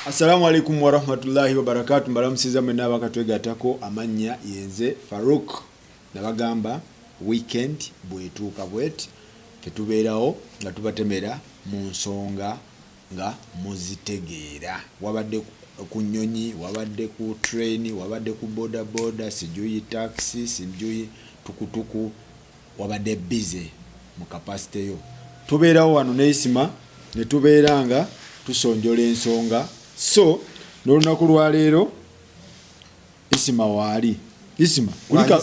Assalamu alaikum warahmatullahi wabarakatuh. Mbalamusiza mwenna bakatwegatako amanya yenze Farouk nabagamba weekend bwetuuka bwet tetubeerawo nga tubatemera mu nsonga nga muzitegeera. Wabadde ku nnyonyi, wabadde ku train, wabadde ku boda boda, sijuyi taxi, sijuyi tukutuku, wabadde busy mu capacity yo. Tubeerawo wano neisima ne tubeeranga tusonjola ensonga. So n'olunaku lwa leero Isima waali. Isima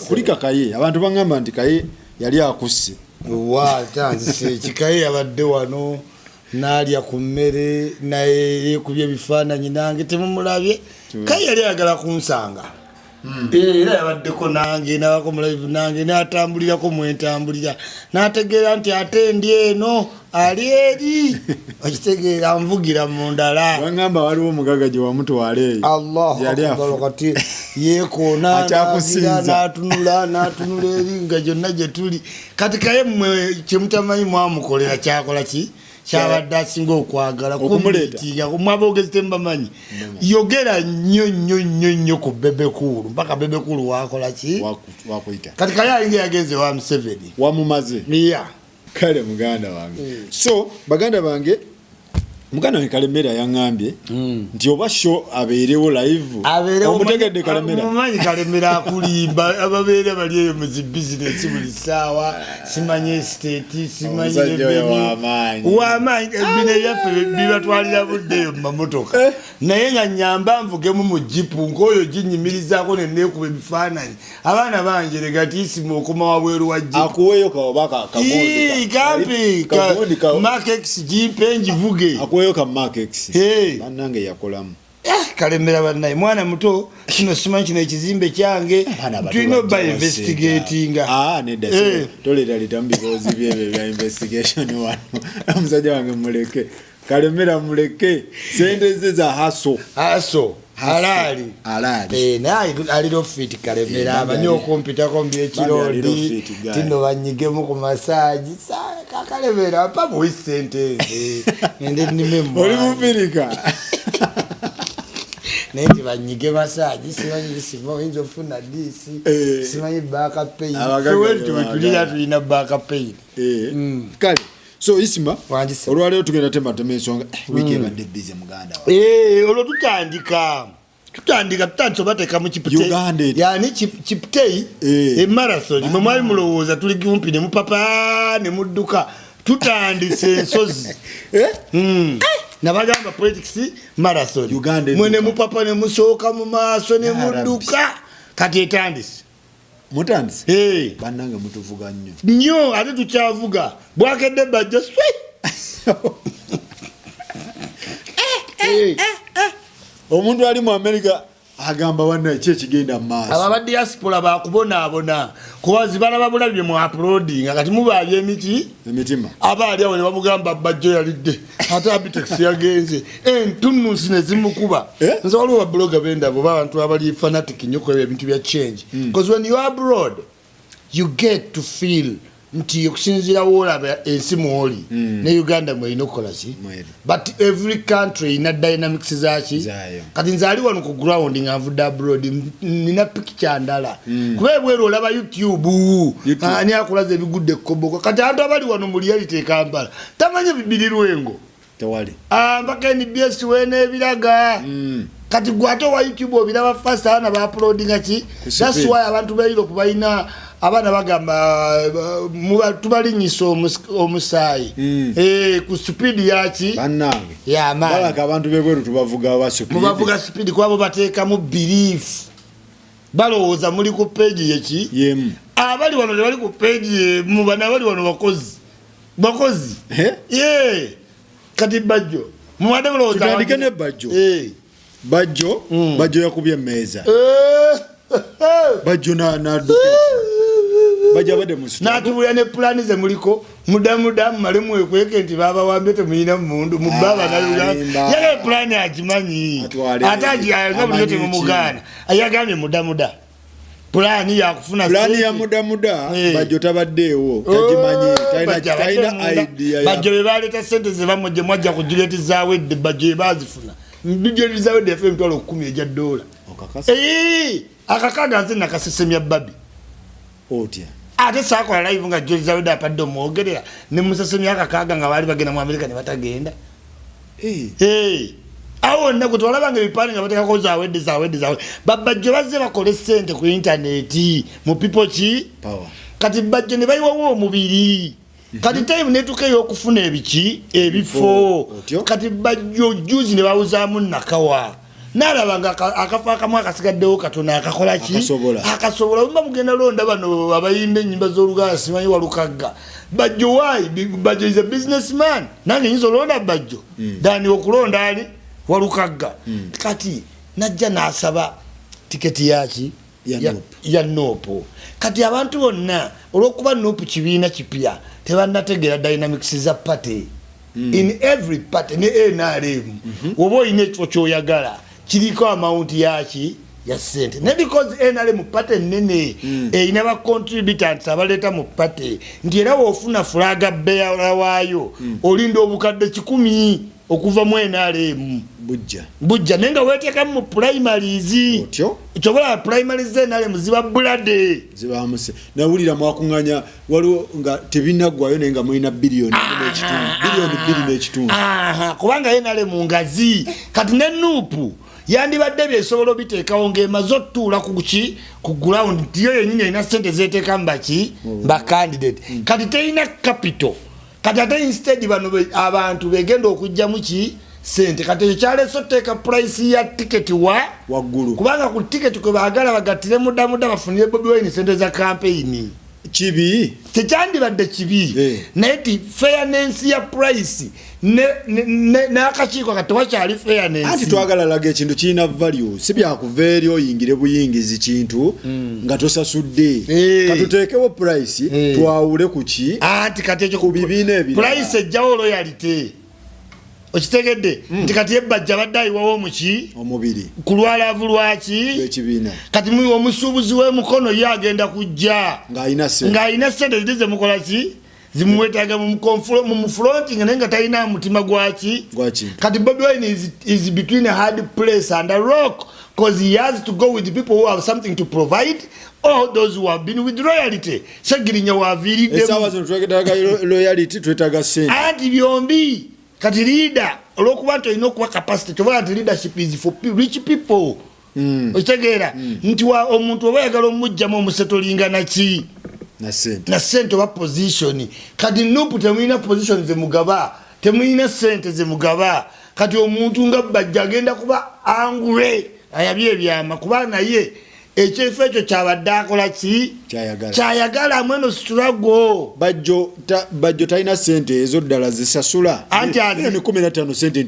kulika kaye abantu bangamba nti kaye yali akusse. Wa tanzi kikaye abadde wano nalya ku mmere naye kubye bifaananyi nange temumulabye kaye yali agala kunsanga. Era yabaddeko nange nabako mu live nange natambulirako mwentambulira nategeera nti ate ndi eno ali eri akitegeera nvugira mu ndala. Wangamba waliwo omugaga gye wamutwala eyo. Allah akbar kati yekoona natunula eri nga gyonna gye tuli kati kaye mmwe kyemutamanyi mwamukolera kyakola ki kyabadde asinga okwagala kumuleetinga mwabogezi tembamanyi yogera nnyo ku bebekulu mpaka bebekulu wakola ki wakuyita kati kaye alinga yagenze wa Museveni wamumaze kale muganda wange. So baganda bange muganda wange Kalemera yangambye nti oba show abeerewo live omutegedde Kalemera mumanyi Kalemera akulimba ababeera bali eyo mu business buli saawa simanyi state simanyi wamaanyi bino ebyaffe bibatwalira buddeyo mu mamotoka naye nga nyamba nvugemu mu jipu nk'oyo ginyimirizaako nenneekuba ebifaananyi abaana banjere gati Isima okoma wabweru wajje akuweyo kaobaka kampi Makex jimpe njivuge akuweyo ka Makex bannange yakolamu Kalemera bannaye mwana muto kino simanyi kino ekizimbe kyange tulina ba investigating nedda tolera litambibozi byebe bya investigation wano omusajja wange muleke Kalemera muleke sente ze za haso halali naye aliro fit Kalemera abanyo kompyuta by'ekirodi tino banyigemu ku masaji Kalemera papa wisente ende nimembo oli mufirika nenti banyige masaji simanyi simo inzo funa disi simanyi backup pay tulina backup pay kale. So Isima olwaleero tugenda tema ensonga wiki ebadde busy muganda wa olwo tutandika bateka mu Chiptei yani Chiptei marathon mwe mwali mulowooza tuli kumpi ne mupapa ne mudduka tutandise ensozi nabagamba politics marathon mwene mupapa ne musooka mu maaso ne mudduka kati etandise mutandise bannange mutuvuga nnyo ate tukyavuga bwakedde bajjo omuntu ali mu America agamba wanna ekyo ekigenda mu maaso aba diaspora bakubonaabona kuba zibalaba bulabye mu uploading kati mubaabye emitima abaali awo ne bamugamba bajjo yalidde ate Abitex yagenze entunusi ne zimukuba nze waliwo blogger bendabo abantu abali fanatic nnyo ku ebintu bya change because when you are abroad you get to feel nti okusinzira woolaba ensi mwoli ne Uganda mwelina okukola ki but every country ina dynamics zaki kati nze ali wano ku ground nga nvudde abroad nina picture ndala kuba ebweru olaba YouTube ani akulaza ebigudde ekkoboko kati abantu abali wano mu reality Kampala tamanye bibiri lwengo tewali mpaka NBS wene ebiraga kati gwate wa YouTube obiraba first ana ba uploading ki that's why abantu bayiro kubayina abana bagamba tubalinyisa omusaayi ku speed yaki bannange ya man balaka abantu bebweru tubavuga wa speed mubavuga speed kwabo bateeka mu belief balowooza muli ku page yeki yemu abali wano bali ku page mu bana bali wano bakozi kati bajjo muwade balowooza tutandike ne bajjo yakubye emmeeza bajjo na bajja bade musu natubuya ne plani ze muliko mudamuda mali mwekweke nti baba wambe temuyina mundu mubaba nalula yale plani ajimanyi ataji ayanga bulyote mu mugana ayagambye mudamuda plani ya kufuna plani ya muda bajjo tabaddeewo tajimanyi taina idea bajjo bebaleta sente ze bamuje mwajja ku Juliet zawe bajjo bazifuna Bijoli Zawadi FM twalo 10 eja dola. Okakasa. Akakaga nze nakasesemya babi. Otya. Ate sakola live nga Joli Zawadi apadde omwogerera ne musesemya akakaga nga bali bagenda mu America ne batagenda. Awo nako twalabanga ebipande nga bateka koza awedde zawe. Babajjo bazze bakole sente ku internet mu people power. Kati bajjo ne bayiwawo omubiri. Kati time netuke yokufuna ebifo. Kati bajjo juzi ne bawuzaamu nakawa. Nalabanga akafa akamu akasigaddewo katona akakola ki akasobola umba mugenda londa bano abayimbe nyimba z'oluganda simanyi Walukagga. Bajjo why? Bajjo is a businessman. Nange nyizo londa bajjo. Dani okulonda ali Walukagga. Kati najja nasaba tiketi yaki ya nopo. Kati abantu bonna olwokuba nopo kibiina kipya tebannategera dynamics za party. In every party ne NRM obo ine ekifo kyoyagala kiriko amount yaki ya sente ne because NRM party nene ina ba contributors abaleta mu party nti era ofuna flaga beya waayo olindo obukadde 10 okuva mu NRM bujja nenga weteka mu primaries otyo chobola primaries NRM ziba bulade ziba amuse nawulira mwakunganya waliwo nga tebinagwayo nenga mulina bilioni n'ekitundu kubanga NRM ngazi kati ne nupu yandibadde byesobola biteekawo ng'emaze otuula ku ground tiyo yennyini erina sente zeeteeka mbaki ba candidate kati terina capital kati ate instead bano abantu begenda okujjamu ki sente kati ekyo kyaleese oteeka price ya ticket waggulu kubanga ku ticket kwe baagala bagatire muddamuda bafunire Bobi Wine sente za campaign kibi tekyandibadde kibi naye ti fairness ya price n'akakiiko kati wakyali fairness anti twagala laga ekintu kirina value si byakuva eri oyingire buyingizi kintu nga tosasudde katuteekewo price twawule ku ki anti kati ekyo ku bibiina ebirala price ejjawo loyalty okitegedde nti kati ebbajja badde ayiwawo muki omubiri kulwalavu lwaki ekibiina kati muyi omusuubuzi w'emukono ye agenda kujja ng'ayina sente ziri zemukola ki zimuwetaaga mu mufronting naye nga talina mutima gwaki kati Bobi Wine is between a hard place and a rock because he has to go with the people who have something to provide or those who have been with loyalty segirinya waviridde esawa zino twetaaga loyalty twetaaga sente anti byombi kati leader olwokuba nti olina okuba capacity tobola nti leadership is for rich people okitegeera nti omuntu oba yagala omujjamu omusetolinga naki na sente oba position kati nupu temulina position zemugaba temulina sente zemugaba kati omuntu nga bajja agenda kuba angry ayabye ebyama kuba naye ekifo ekyo kyabadde akola ki kyayagala mweno struggle bajjo talina sente ezo ddala zisasula anti 15 sente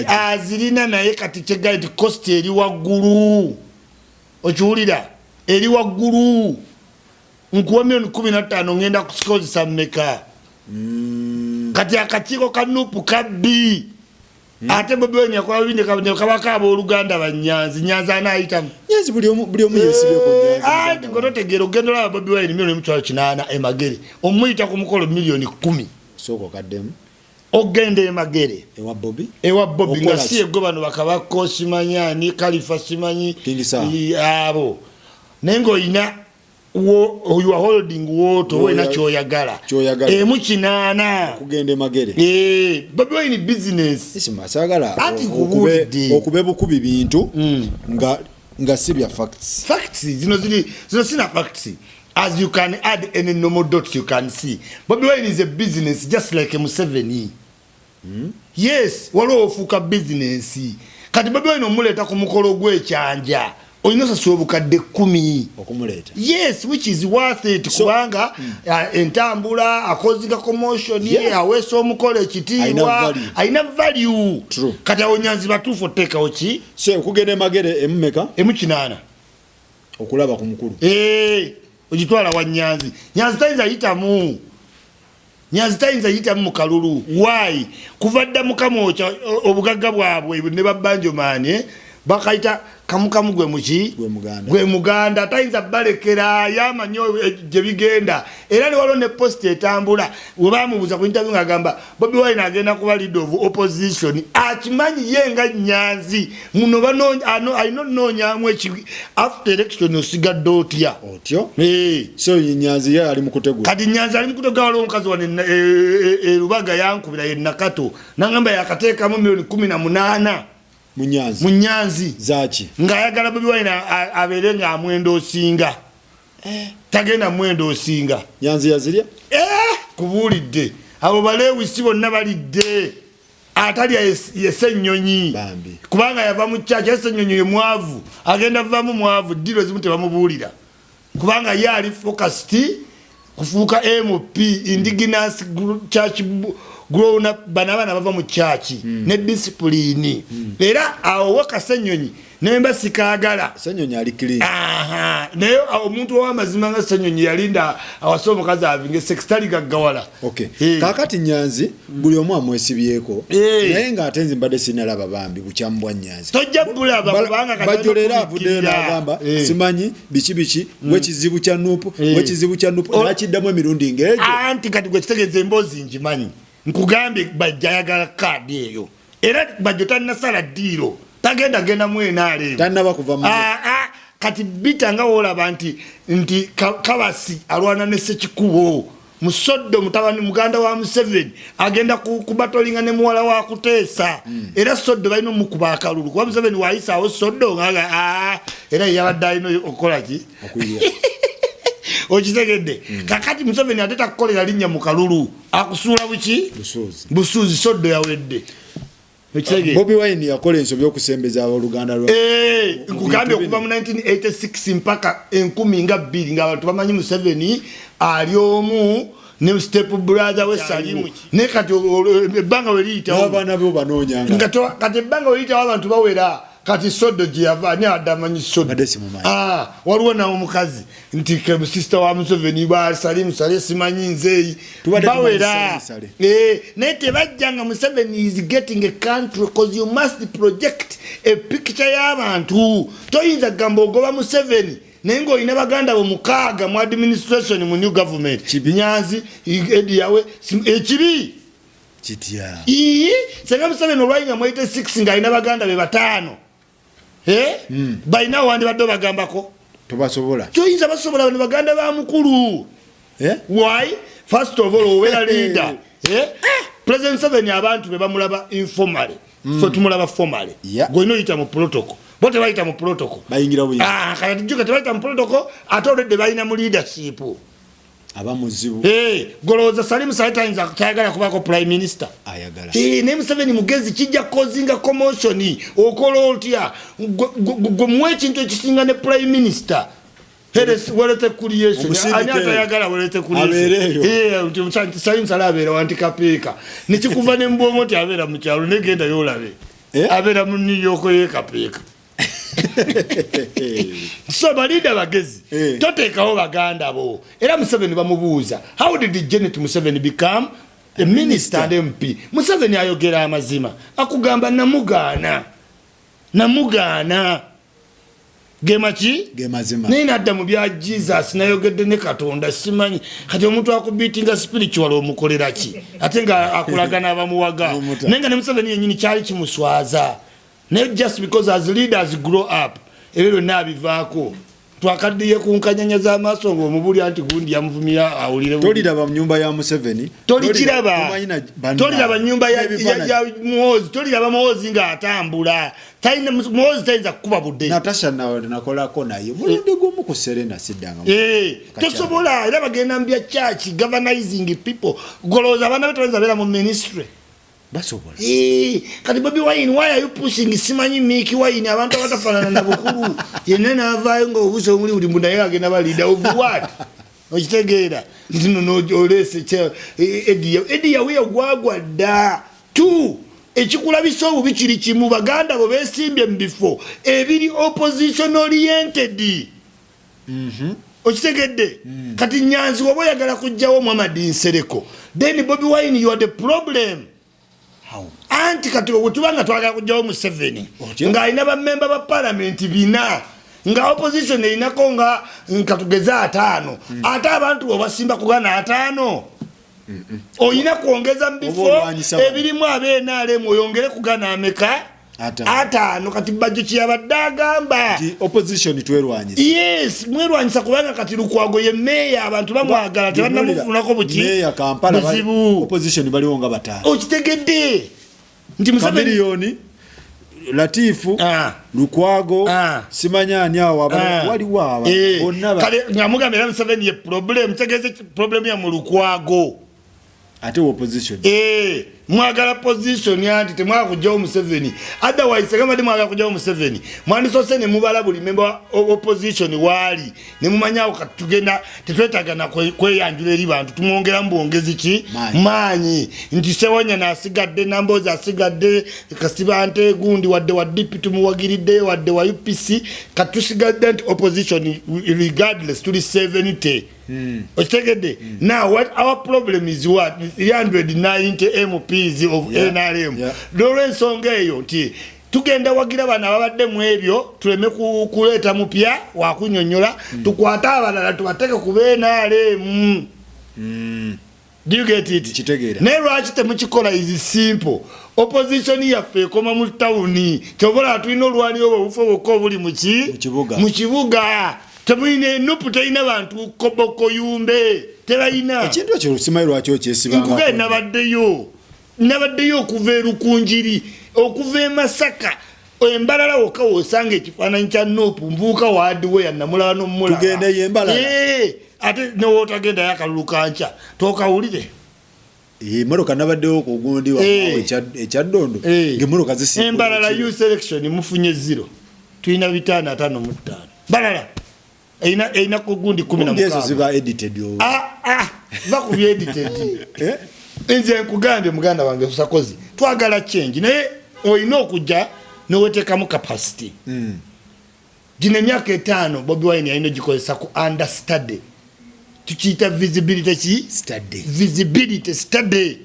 azirina naye kati kyegaiti cost eri waggulu okiwulira eri waggulu nkuwa $15 ngenda kusikozesa mmeka kati akakiiko ka nupu kabbi ate Bobi Wine yakola bibindi kabaka abooluganda banyanzi nyanzi anaayitamu nyanzi buli omu yeesibyeko nyanzi ngototegeera ogenda olaba Bobi Wine $8 emagere omuyita ku mukolo $10,000 sooka okaddemu ogenda emagere ewa Bobi nga si ego bano bakabako simanyi ani Khalifa simanyi abo naye ng'olina you are holding water wena kyoyagala emu 8 kugenda emagere Bobi Wine business isimasagala okube bukubi bintu nga sibya facts zino sina facts as you can add any normal dots you can see Bobi Wine is a business just like Museveni yes waliwo ofuuka business kati Bobi Wine omuleta ku mukolo gw'ekyanja olina osasula obukadde 10 okumuleta yes which is worth it kubanga entambula akozinga commotion aweesa omukolo ekitiibwa alina value kati awo nyanzi batuufu oteekawo ki okugenda emagere emumeka emu8 okulaba ku mukulu ogitwala wa nyanzi tayinza yitamu mu kalulu why kuva dda mukama okya obugagga bwabwe ne babbanjomaani bakaita kamukamu gwe muganda tayinza balekera yamanyo gye bigenda era ne waliwo ne post etambula we bamubuuza ku interview ng'agamba Bobi Wine agenda kuba leader of opposition akimanyi ye nga Nyanzi muno alina onoonyamu after election osigadde otya otyo so Nyanzi ye ali mu kutegula kati Nyanzi ali mu kutegula waliwo omukazi wane Lubaga yankubira ye Nakato nangamba yakateekamu $18,000 Munyanzi zaki ng'ayagala Bobi Wine abeere ng'amwenda osinga tagenda mwenda osinga Nyanzi yazirya kubuulidde abo balewisi bonna balidde atalya Ssenyonyi kubanga yava mu kyaki Ssenyonyi ye mwavu agenda vamu mwavu ddiro zimu tebamubuulira kubanga ye ali focused kufuuka MP indigenous church grown up banabana bava mu church ne discipline era awo waka Ssenyonyi nemba sikagala Ssenyonyi ali clean nayo omuntu ow'amazima nga Ssenyonyi yalinda awasa omukazi avinge sextali gaggawala kakati Nyanzi buli omu amwesibyeko naye ng'ate nze mbadde sinalaba bambi bukyamu bwa Nyanzi tojja bulaba kubanga bajolera avuddeyo n'agamba simanyi biki wekizibu kya nupu nakiddamu emirundi ng'egyo anti kati gwe kitegeeza emboozi ngimanyi nkugambye bajja ayagala kaadi eyo era bajjo tannasala ddiiro tagenda mwenaale tannaba kuva mu kati bitanga wolaba nti Kabasi alwana ne Ssekikubo Musoddo mutabani muganda wa Museveni agenda kubatolinga ne muwala wa Kuteesa era Soddo balina omukuba akalulu kuba Museveni waayisaawo Soddo ngaga era yabadde alina okukola ki okitegedde kakati Museveni ate takukolera linnya mu kalulu akusuula busuuzi Soddo yawedde Bobi Wine yakola ensobi okusembeza oluganda lwa nkugambye okuva mu 1986 mpaka 1020 ng'abantu bamanyi Museveni ali omu ne step brother we Salimu ne kati ebbanga we liyitawo abaana bo banoonyanga kati ebbanga we liyitawo abantu bawera kati Soddo gye yava ani adamanyi Soddo waliwo nawo omukazi nti sister wa Museveni Salimu Sale simanyi nzeeyi bawera naye tebajjanga Museveni is getting a country because you must project a picture y'abantu toyinza gamba ogoba Museveni naye ng'olina baganda bo 6 mu administration mu new government Nyanzi edi yawe ekibi kitya senga Museveni olwayinga mu 86 ng'alina baganda be 5 balina wandi badde bagambako tobasobola kyoyinza basobola bano baganda ba mukulu why first of all owera leader President Museveni abantu be bamulaba informally fe tumulaba formally gwino yita mu protocol bote bayita mu protocol bayingira buyi kati juga tebayita mu protocol ate olwedde balina mu leadership abamuzibu goloza Salimu Sale tayagala kubako prime minister ayagala ne Museveni mugezi kijja kozinga commotion okola otya gwe muwe ekintu ekisinga ne prime minister welete creation ani atayagala welete creation Salimu Sale abeera wanti kapeeka nekikuva ne mbongo ti abeera mu kyalo negenda yolabe abeera mu New York yekapeeka so balida bagezi toteekawo baganda bo era Museveni bamubuuza how did Janet Museveni become a minister and MP Museveni ayogera amazima akugamba namugaana gemachi gemazima nina adda mu bya Jesus nayogedde ne Katonda simanyi kati omuntu akubitinga spiritual omukolera ki ate nga akulagana abamuwaga nenga ne Museveni yenyini kyali kimuswaza not just because as leaders grow up ebyo nabivaako twakaddiye kunkanyanya za maaso ng'omubuli anti gundi yamuvumira awulire toliraba mu nyumba ya Museveni toliraba nyumba ya Muhoozi toliraba Muhoozi ng'atambula talina Muhoozi tayinza kukuba budde Natasha nawe nakolako naye mulundi gumu ku Serena siddanga tosobola era bagenda mu bya church galvanizing people golooza abaana betaweza beera mu ministry basobola kati Bobi Wine why are you pushing simanyi Mickey Wine abantu abatafanana na bukulu yenna n'avaayo ng'obuuso omuli buli mundu naye agenda balida of what okitegeera nti no olese Eddie we gwagwa dda tu ekikulabisa obubi kiri kimu baganda bo beesimbye mu bifo ebiri opposition oriented okitegedde kati Nyanzi oba oyagala kujjawo Muhammad Nsereko then Bobi Wine you are the problem anti kati wetubanga twagala kujjawo mu 7 ng'alina bammemba ba palamenti 4 nga opposition erinako nga nkatugeza 5 ate abantu obasimba kugana 5 oyina kuongeza mbifo ebirimu abenaalemu oyongere kugana ameka 5 kati bajjo kyabadde agamba opposition twerwanyisa yes mwerwanyisa kubanga kati Lukwago ye meya abantu bamwagala tebannamufunako buki meya Kampala opposition baliwo nga 5 okitegedde nti Museveni Latifu Lukwago simanyani awo waliwo aba bonna kale ngamugambira Museveni ye problem tegeze problem ya mu Lukwago ate opposition mwagala position yanti temwakujjawo Museveni otherwise kama ndi mwagala kujjawo Museveni mwandisose ne mubala buli member opposition wali ne mumanyawo katugenda tetwetagana kweyanjula eri bantu tumwongera mbongezi ki manyi nti Sewanya nasigadde Namboza asigadde Kasibante gundi wadde wa DP tumuwagiridde wadde wa UPC katusigadde nti opposition regardless tuli 70 okitegedde now what our problem is what 390 MPs of NRM Lawrence Ongeyo nti tugenda wagira bana babadde mu ebyo tuleme kuleeta mupya wa kunyonyola tukwata abalala tubateke ku NRM do you get it kitegera ne lwaki temukikola is simple opposition yaffe ekoma mu tawuni kyobola tulina olwali obufo bwokko buli mu kibuga temuyine nupu teyina bantu koboko yumbe tebayina ekintu ekyo simayi lwaki okyesibanga nkuge nabaddeyo okuva erukunjiri okuva emasaka embalala wokka wosanga ekifaananyi kya nupu mbuuka waadiweya namulaba n'omulaba tugendeyo embalala ate newotagenda yakalulu kanca tokawulire emotoka nabaddewo ku gundi ekyaddondo ng'emmotoka zisimba embalala you selection mufunye 0 tulina 555 balala eina ku gundi 10 ezo ziba edited bakubye edited nze nkugambye muganda wange Fusakozi twagala change naye oyina okujja nowetekamu capacity gino emyaka 5 Bobi Wine yalina gikozesa ku understudy tukiyita visibility study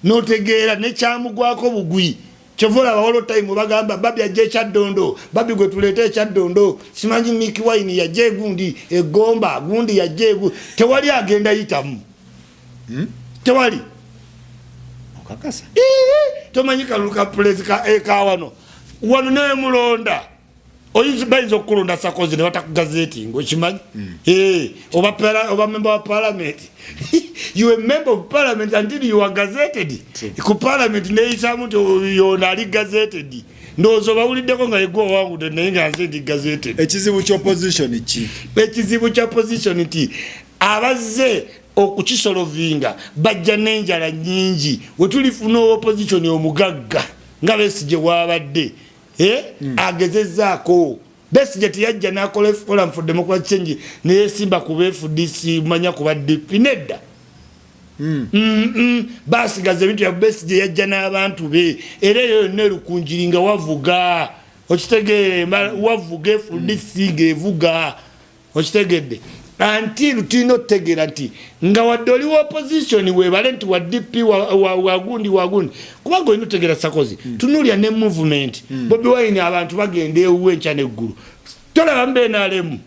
notegeera nekyamugwako bugwi chovola all time bagamba babi ajje ekyaddondo babi gwe tuleeta ekyaddondo simanyi Miki Wine yajje gundi egomba gundi yajje tewali agenda yitamu tewali okakasa tomanyika luka plezika ekawano wano ne mulonda oyinza okulonda Sakozi ne batakugazeti ngokimanyi oba member of parliament you a member of parliament until you are gazetted ku parliament neyisamu nti yona ali gazetted ndozo bawuliddeko nga yegwa wangu naye nga nze ndi gazetted ekizibu ky'opposition ki ekizibu kya opposition nti abazze okukisolovinga bajja n'enjala nnyingi wetulifuna opposition omugagga nga Besigye wabadde agezezzaako Besigye teyajja n'akola forum for democratic change neyesimba ku FDC manya kuba DP nedda basigaza ebintu ya Besigye yajja n'abantu be era eyo nerukunjiri nga wavuga okitegeere wavuga FDC ng'evuga okitegedde until tulina otutegeera nti nga wadde oli wa opposition webale nti wa DP wagundi kubanga olina otutegeera Sakozi tunulya ne movement Bobi Wine abantu bagenda ewuwe enkya n'eggulu tolaba mbenalemu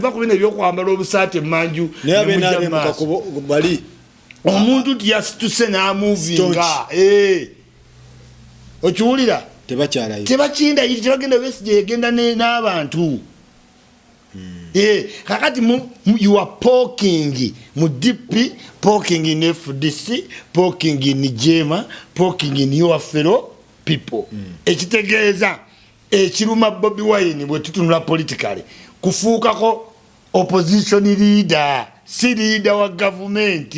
bakubina ebyokwambala obusaati emanju bali omuntu nti yasituse n'amuvinga okiwulira tebakyindayiri tebagenda Besigye yegenda n'abantu kakati you are poking mu DP, poking in FDC, poking in Jema, poking in your fellow people. Ekitegeeza ekiruma Bobi Wine bwe tutunula politically kufuukako opposition leader, si leader wa government.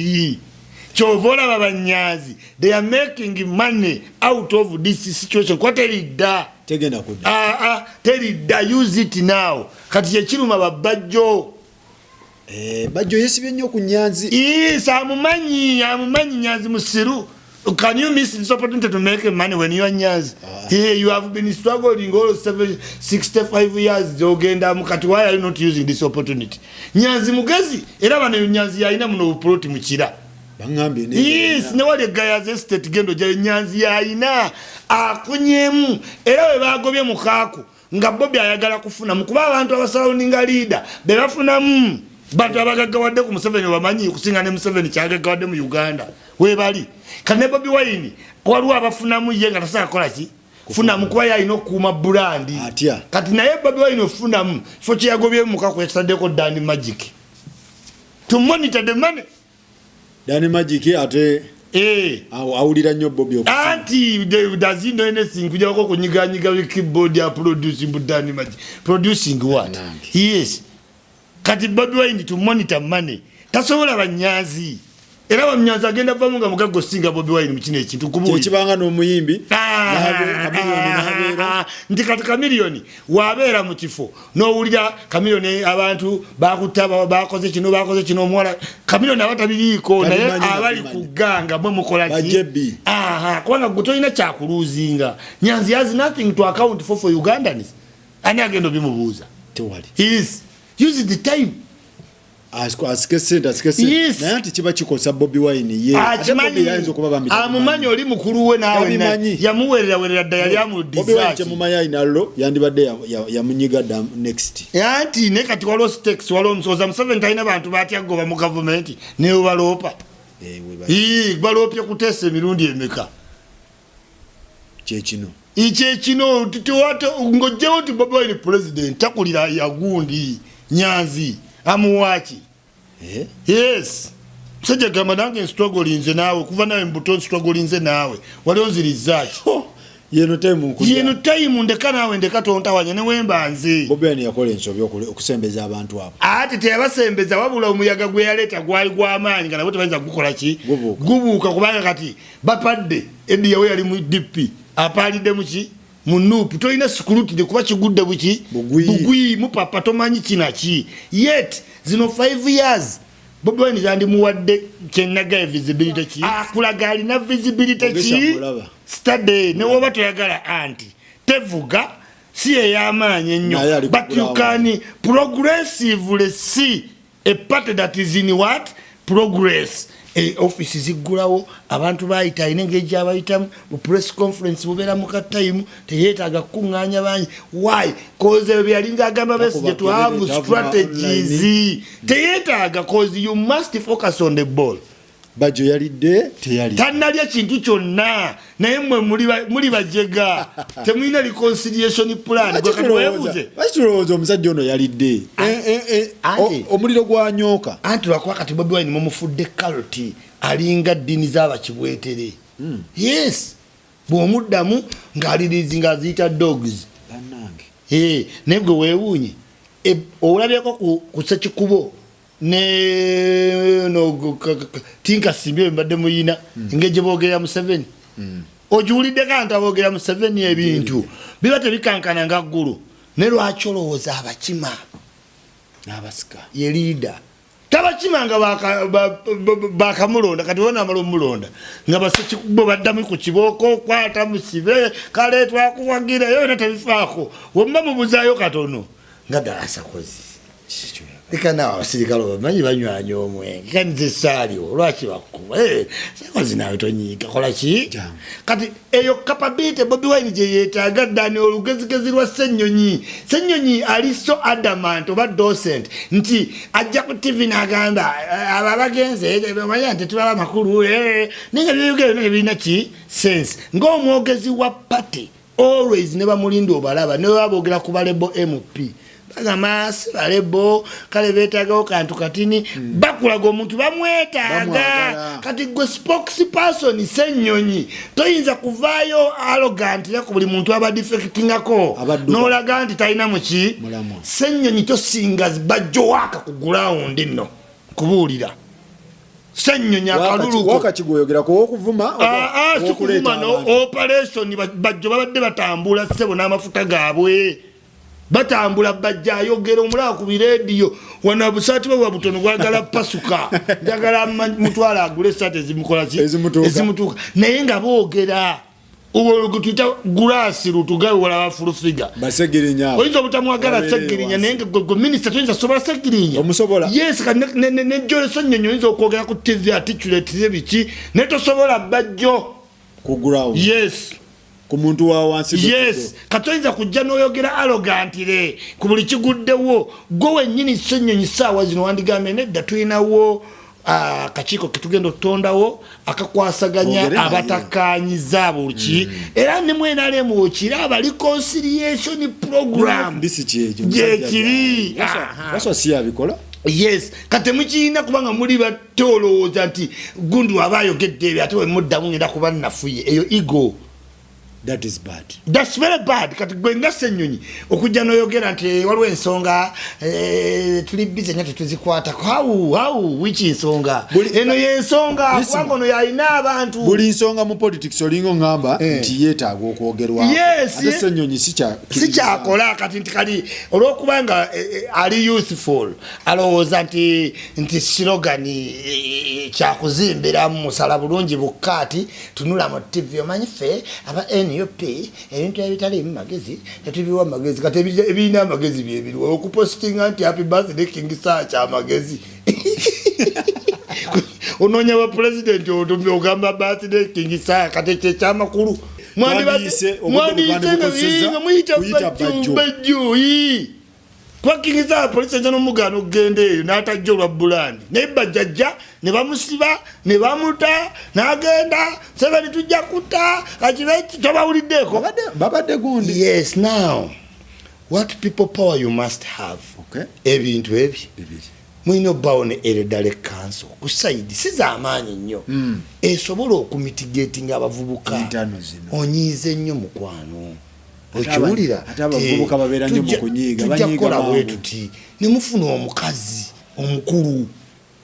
Chovola babanyazi, they are making money out of this situation. Kwa leader tegenda kuda leader use it now. Kati yekiruma babajjo bajjo yesibye nnyo ku Nyanzi amumanyi Nyanzi musiru. Can you miss this opportunity to make money when you are Nyanzi? You have been struggling all 65 years. Ogenda mukati, why are you not using this opportunity? Nyanzi mugezi era bano Nyanzi yalina muno buproti mukira bangambye yes ne wale gayaze estate gendo gya Nyanzi yayina akunyemu era we bagobye mukaaku nga Bobby ayagala kufuna mukuba abantu abasaloninga leader be bafunamu bantu abagaggawadde ku Museveni bamanyi kusinga ne Museveni kyagaggawadde mu Uganda we bali kane Bobby Wine waliwo abafunamu ye nga tasakola ki funa mukuba yayina okuuma brandi kati naye Bobby Wine ofunamu fo kyagobye mukaaku yataddeko Danny Magic to monitor the money. Danny Magic ate awulira nnyo Bobby anti does he know anything kujako kunyiganyiga keyboard ya producing Danny Magic producing what yes kati Bobby Wine to monitor money tasobola banyazi era bamnyazi agenda bamunga mugago singa Bobby Wine mukine ekintu kubuye kibanga n'omuyimbi ndi kati Chameleone wabeera mu kifo n'owulira Chameleone abantu bakutaba bakoze kino omwala Chameleone abatabiriiko naye abali kuganga mwe mukola ki kubanga gutolina kyakuluzinga Nyanzi has nothing to account for Ugandans ani agenda bimubuuza tewali is use the time asikese naye ati kiba kikosa Bobby Wine ye Bobby yayinza okuba bambi amumanyi oli mukulu we nawe yamuwerera ddala yali amuddiza Bobby Wine kyamumanya ayinallo yandibadde yamunyiga next anti ne kati waliwo stakes waliwo omusoza Museveni talina bantu batyagoba mu gavumenti newe baloopa baloopye kuteesa emirundi emeka kyekino ng'ojjewo nti Bobby Wine president takulira yagundi Nyanzi amuwaki yes musajja gamba nange struggle nze naawe kuva nawe mbuto struggle nze naawe wali onzirizaki yeno time ndeka nawe ndeka tontawanya ne wemba nze Bobby Wine yakola ensobi okusembeza abantu abo ate teyabasembeza wabula omuyaga gwe yaleeta gwali gw'amaanyi nga nabo tebayinza kugukola ki gubuuka kubanga kati bapadde Eddie yawe yali mu DP apaalidde muki munupu toina security kuba kigudde buki bugwi mupapa tomanyi kinaki yet zino 5 years Bobby Wine zandi muwadde kyenaga visibility ki akulaga alina visibility ki study ne woba toyagala anti tevuga si ey'amaanyi ennyo but you can progressively see a part that is in what progress office ziggulawo abantu bayita inengeje abayitamu mu press conference bubera mu time teyetaaga kuŋŋaanya banyi why cause byalinga agamba bese to have strategies teyetaaga cause you must focus on the ball Bajo yalidde teyali tanalya kintu kyonna naye mmwe muli bajega temulina reconciliation plan gwekatuwebuze bakitulowooza omusajja ono yalidde omuliro gwanyoka anti lwakuba kati Bobby Wine mumufudde kaloti alinga ddini z'abakibwetere yes bw'omuddamu ng'alirizi ng'aziyita dogs naye gwe weewuunye olabyeko ku Ssekikubo no tinka simbye mbadde muyina ngeje boogera Museveni ojuulidde kantu aboogera Museveni ebintu biba tebikankana nga ggulu ne lwaki olowooza abakima n'abasika ye leader tabakimanga bakamulonda kati bona amala omulonda nga Bassekikubo baddamu ku kibooko kwata musibe kale twakuwagira yona tebifaako womba mubuzaayo katono nga dalasakozi ikana abasirikale bamanyi banywanya omwenge kanize saaliwo lwaki bakuba sekozi nawe tonyiika kola ki kati eyo capability Bobby Wine gye yeetaaga ddani olugezigezi lwa Ssenyonyi ali so adamant oba docent nti ajja ku TV n'agamba abo abagenze bamanya nti tubaba makulu ninga byeyogera birina ki sense ng'omwogezi wa party always ne bamulinda obalaba ne baboogera ku balebo MP Bagamaasi balebo kale beetaagawo kantu katini bakulaga omuntu bamwetaaga kati gwe spokesperson Ssenyonyi toyinza kuvaayo arrogant ku buli muntu aba defectingako n'olaga nti talina muki Ssenyonyi tosinga bajjo waaka ku ground nno kubuulira Ssenyonyi akalulu wakakigoyogerako okuvuma okuvuma no operation bajjo babadde batambula ssebo n'amafuta gaabwe batambula bajja ayogera omulala ku radio wana busaati bwa butono gwagala pasuka njagala mutwala agule saate ezimukola ki ezimutuuka naye nga boogera tuita gulasi lutugawe wala full figure basegirinya oyinza obutamwagala segirinya nenge go minister tuyinza sobola segirinya omusobola yes ne Jole Ssenyonyi oyinza okwogera ku TV articulate zebiki ne tosobola bajjo ku ground yes ku muntu wa wansi yes katoyinza kujja n'oyogera arrogantire ku buli kiguddewo gwe wennyini Ssenyonyi saawa zino wandigambe nedda tulinawo akakiiko ketugenda otondawo akakwasaganya abatakanyiza bulki era ne mwena alemu okiraba reconciliation program gyekiri waso si abikola yes kate mukirina kubanga muli batolowooza nti gundu aba ayogedde ebyo ate wemuddamu ngenda kuba nafuye eyo ego. That is bad. That's very bad. Kati gwenga Ssenyonyi okujja n'oyogera nti waliwo ensonga tuli busy nnyo tetuzikwata. How which ensonga? Eno y'ensonga kubanga ono yalina abantu. Buli nsonga mu politics olingo ngamba nti yeetaaga okwogerwa. Yes. Ate Ssenyonyi sikyakola kati nti kali olw'okubanga ali youthful alowooza nti slogan kyakuzimbira mu musala bulungi bukkaati tunula mu TV omanyi ffe aba NUP ebintu ebitali mu magezi tetubiwa magezi kati ebirina amagezi byebiriwo okupostinga nti happy birthday King Sir kya magezi ononya wa president otumbi ogamba birthday King Sir kati kyamakulu mwandibadde muyita bajju kwa King Sir police njano mugano ogende eyo n'atajja olwa bulandi naye bajjajja ne bamusiba ne bamuta n'agenda sebali tujja kuta kakibeki tobawuliddeko babadde gundi. Yes, now what people power you must have. Okay. Ebintu ebyo mwino obbaawo ne eredale council ku side sizamaanyi nnyo esobola okumitigatinga abavubuka onyiize nnyo mukwano okiwulira ate abavubuka babeera nnyo mu kunyiiga banyiiga bwe tuti ne mufuna omukazi omukulu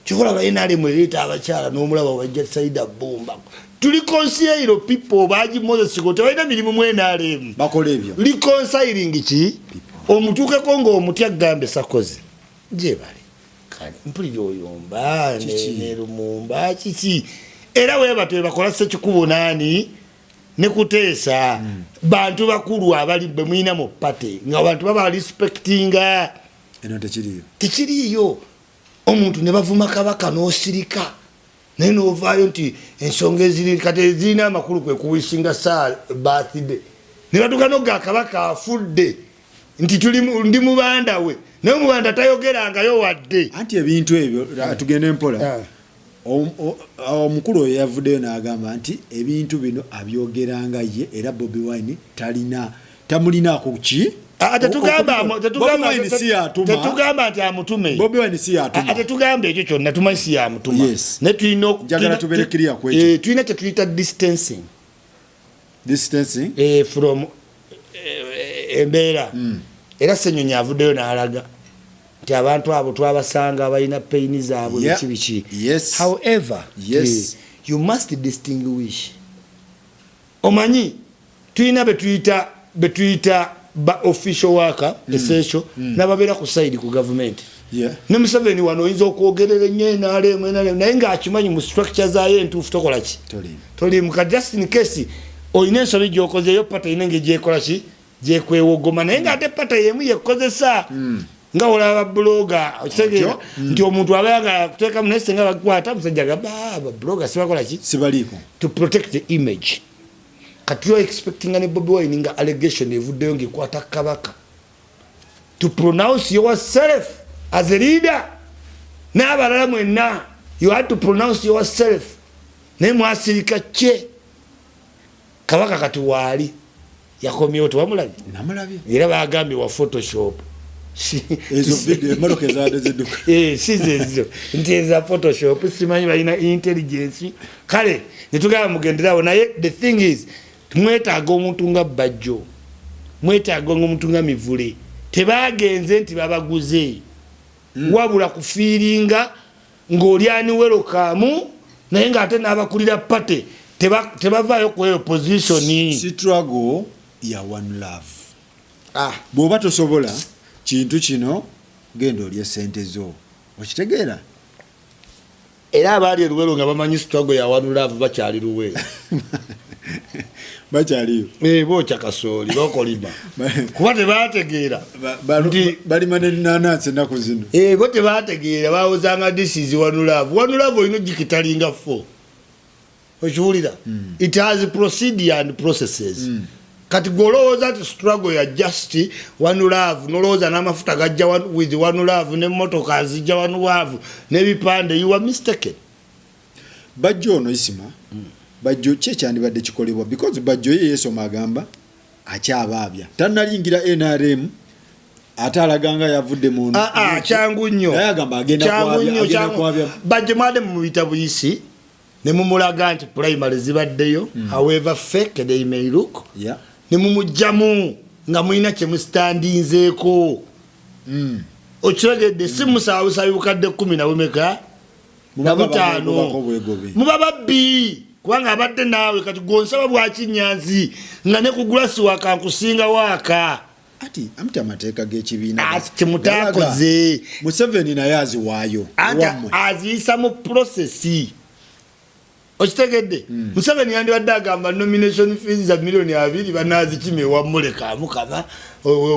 kikola balinale mweleeta abakyala n'omulaba wajja Saida Bumba tuli reconciling people baji Moses Kigote balina mirimu mwenalemu bakola ebyo reconciling ki omutuukeko ng'omutya gambe sakozi gye bali kale mpulira oyomba ne Lumumba kiki era webatwe bakola sekikubo nani ne kuteesa bantu bakulu abali bwe mwina mu party nga bantu baba respectinga eno tekiriyo omuntu ne bavuma kabaka n'osirika naye n'ovaayo nti ensonga eziri kati ezirina amakulu kwe kuwisinga saa birthday ne batuuka n'ogga kabaka afudde nti ndi mubanda we naye omubanda tayogerangayo wadde anti ebintu ebyo tugende mpola omukulu oyo yavuddeyo n'agamba nti ebintu bino abyogeranga ye era Bobi Wine tamulinaako ki tetugamba nti amutume Bobi Wine si yatuma tetugamba ekyo kyonna tumanyi si yamutuma ne njagala tubeere clear ku ekyo tulina kyetuyita distancing from embeera era Ssenyonyi avuddeyo n'alaga nti abantu abo twabasanga abalina pain zaabwe ekibiki however you must distinguish omanyi tulina betuyita ba official worker essential n'ababeera ku side ku government ne Museveni wano oyinza okwogerera ennyo enaalemu naye ng'akimanyi mu structure zaayo entuufu tokola ki toli muka just in case olina ensobi gy'okozeeyo pata ine ng'egyekola ki gyekwewoggoma naye ng'ate pata yemu yekozesa nga olaba bloga okitegeera nti omuntu abayagala kuteeka mu nese nga bakwata musajja gamba bloga sibakola ki sibaliiko to protect the image kati you're expecting ne Bobi Wine nga allegation evuddeyo ng'ekwata kabaka to pronounce yourself as a leader n'abalala mwenna you had to pronounce yourself naye mwasirika kye kabaka kati waali yakomyewo tewamulabye namulabye era bagambye wa photoshop ezo video emotoka ezaade zidduka sizezo nti eza photoshop simanyi balina intelligence kale netugamba mugenderawo naye the thing is tumwetaaga omuntu nga Bajjo mwetaaga omuntu nga Mivule tebagenze nti babaguze wabula kufiiringa ng'olyani welokaamu naye ng'ate n'abakulira pate tebavaayo ku eyo position struggle ya one love bw'oba tosobola kintu kino genda olya sente zo okitegeera era abaali eruwero nga bamanyi struggle ya One Love bakyali ruwero bakyaliyo bookya kasooli bakolima kuba tebategeera balima nenanansi ennaku zino bo tebategeera bawozanga this is One Love olina ogikitalinga fo okiwulira it has procedure and processes kati golowooza ti struggle ya just One Love nolowooza n'amafuta gajja with One Love n'emmotoka zijja One Love n'ebipande you are mistaken. Bajjo ono Isima Bajjo kyandibadde kikolebwa because Bajjo ye yesoma agamba akyabaabya tannalingira NRM atalaganga yavudde mu kyangu nnyo agamba agenda kwabya Bajjo mwade mu bitabu isi ne mumulaga nti primary zibaddeyo however fake they may look ne mumujjamu nga mulina kye mustandinzeeko okiregedde si musaabusabi bukadde 10 na bumeka na butaano muba babbi kubanga abadde naawe kati gonsaba bwakinyanzi nga ne kugula siwaka nkusinga waaka ati amta amateeka g'ekibiina ati mutakoze Museveni naye aziwaayo aziyisa mu processi okitegedde Museveni yandibadde agamba nomination fees za milioni 2 banazikime wa muleka mukama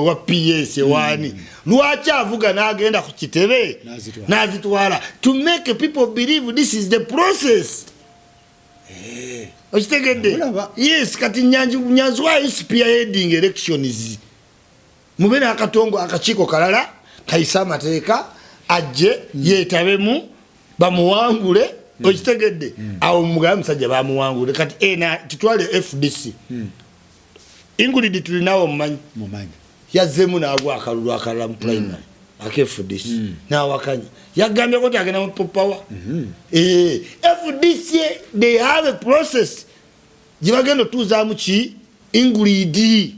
wa PS wani lwaki avuga n'agenda ku kitebe nazitwala to make people believe this is the process okitegedde yes kati nyanzi wa spearheading elections mubena akatongo akachiko kalala kaisa amateeka ajje yetabemu bamuwangule okitegedde awo mugabe musajja bamuwangule kati titwale FDC ingulidi tulinawo mumanyi yazemu n'agwa akalulu akalala mu primary FDC n'awakanya yagambye ko agenda mu power FDC they have a process gibagenda tuzaamu ki ingulidi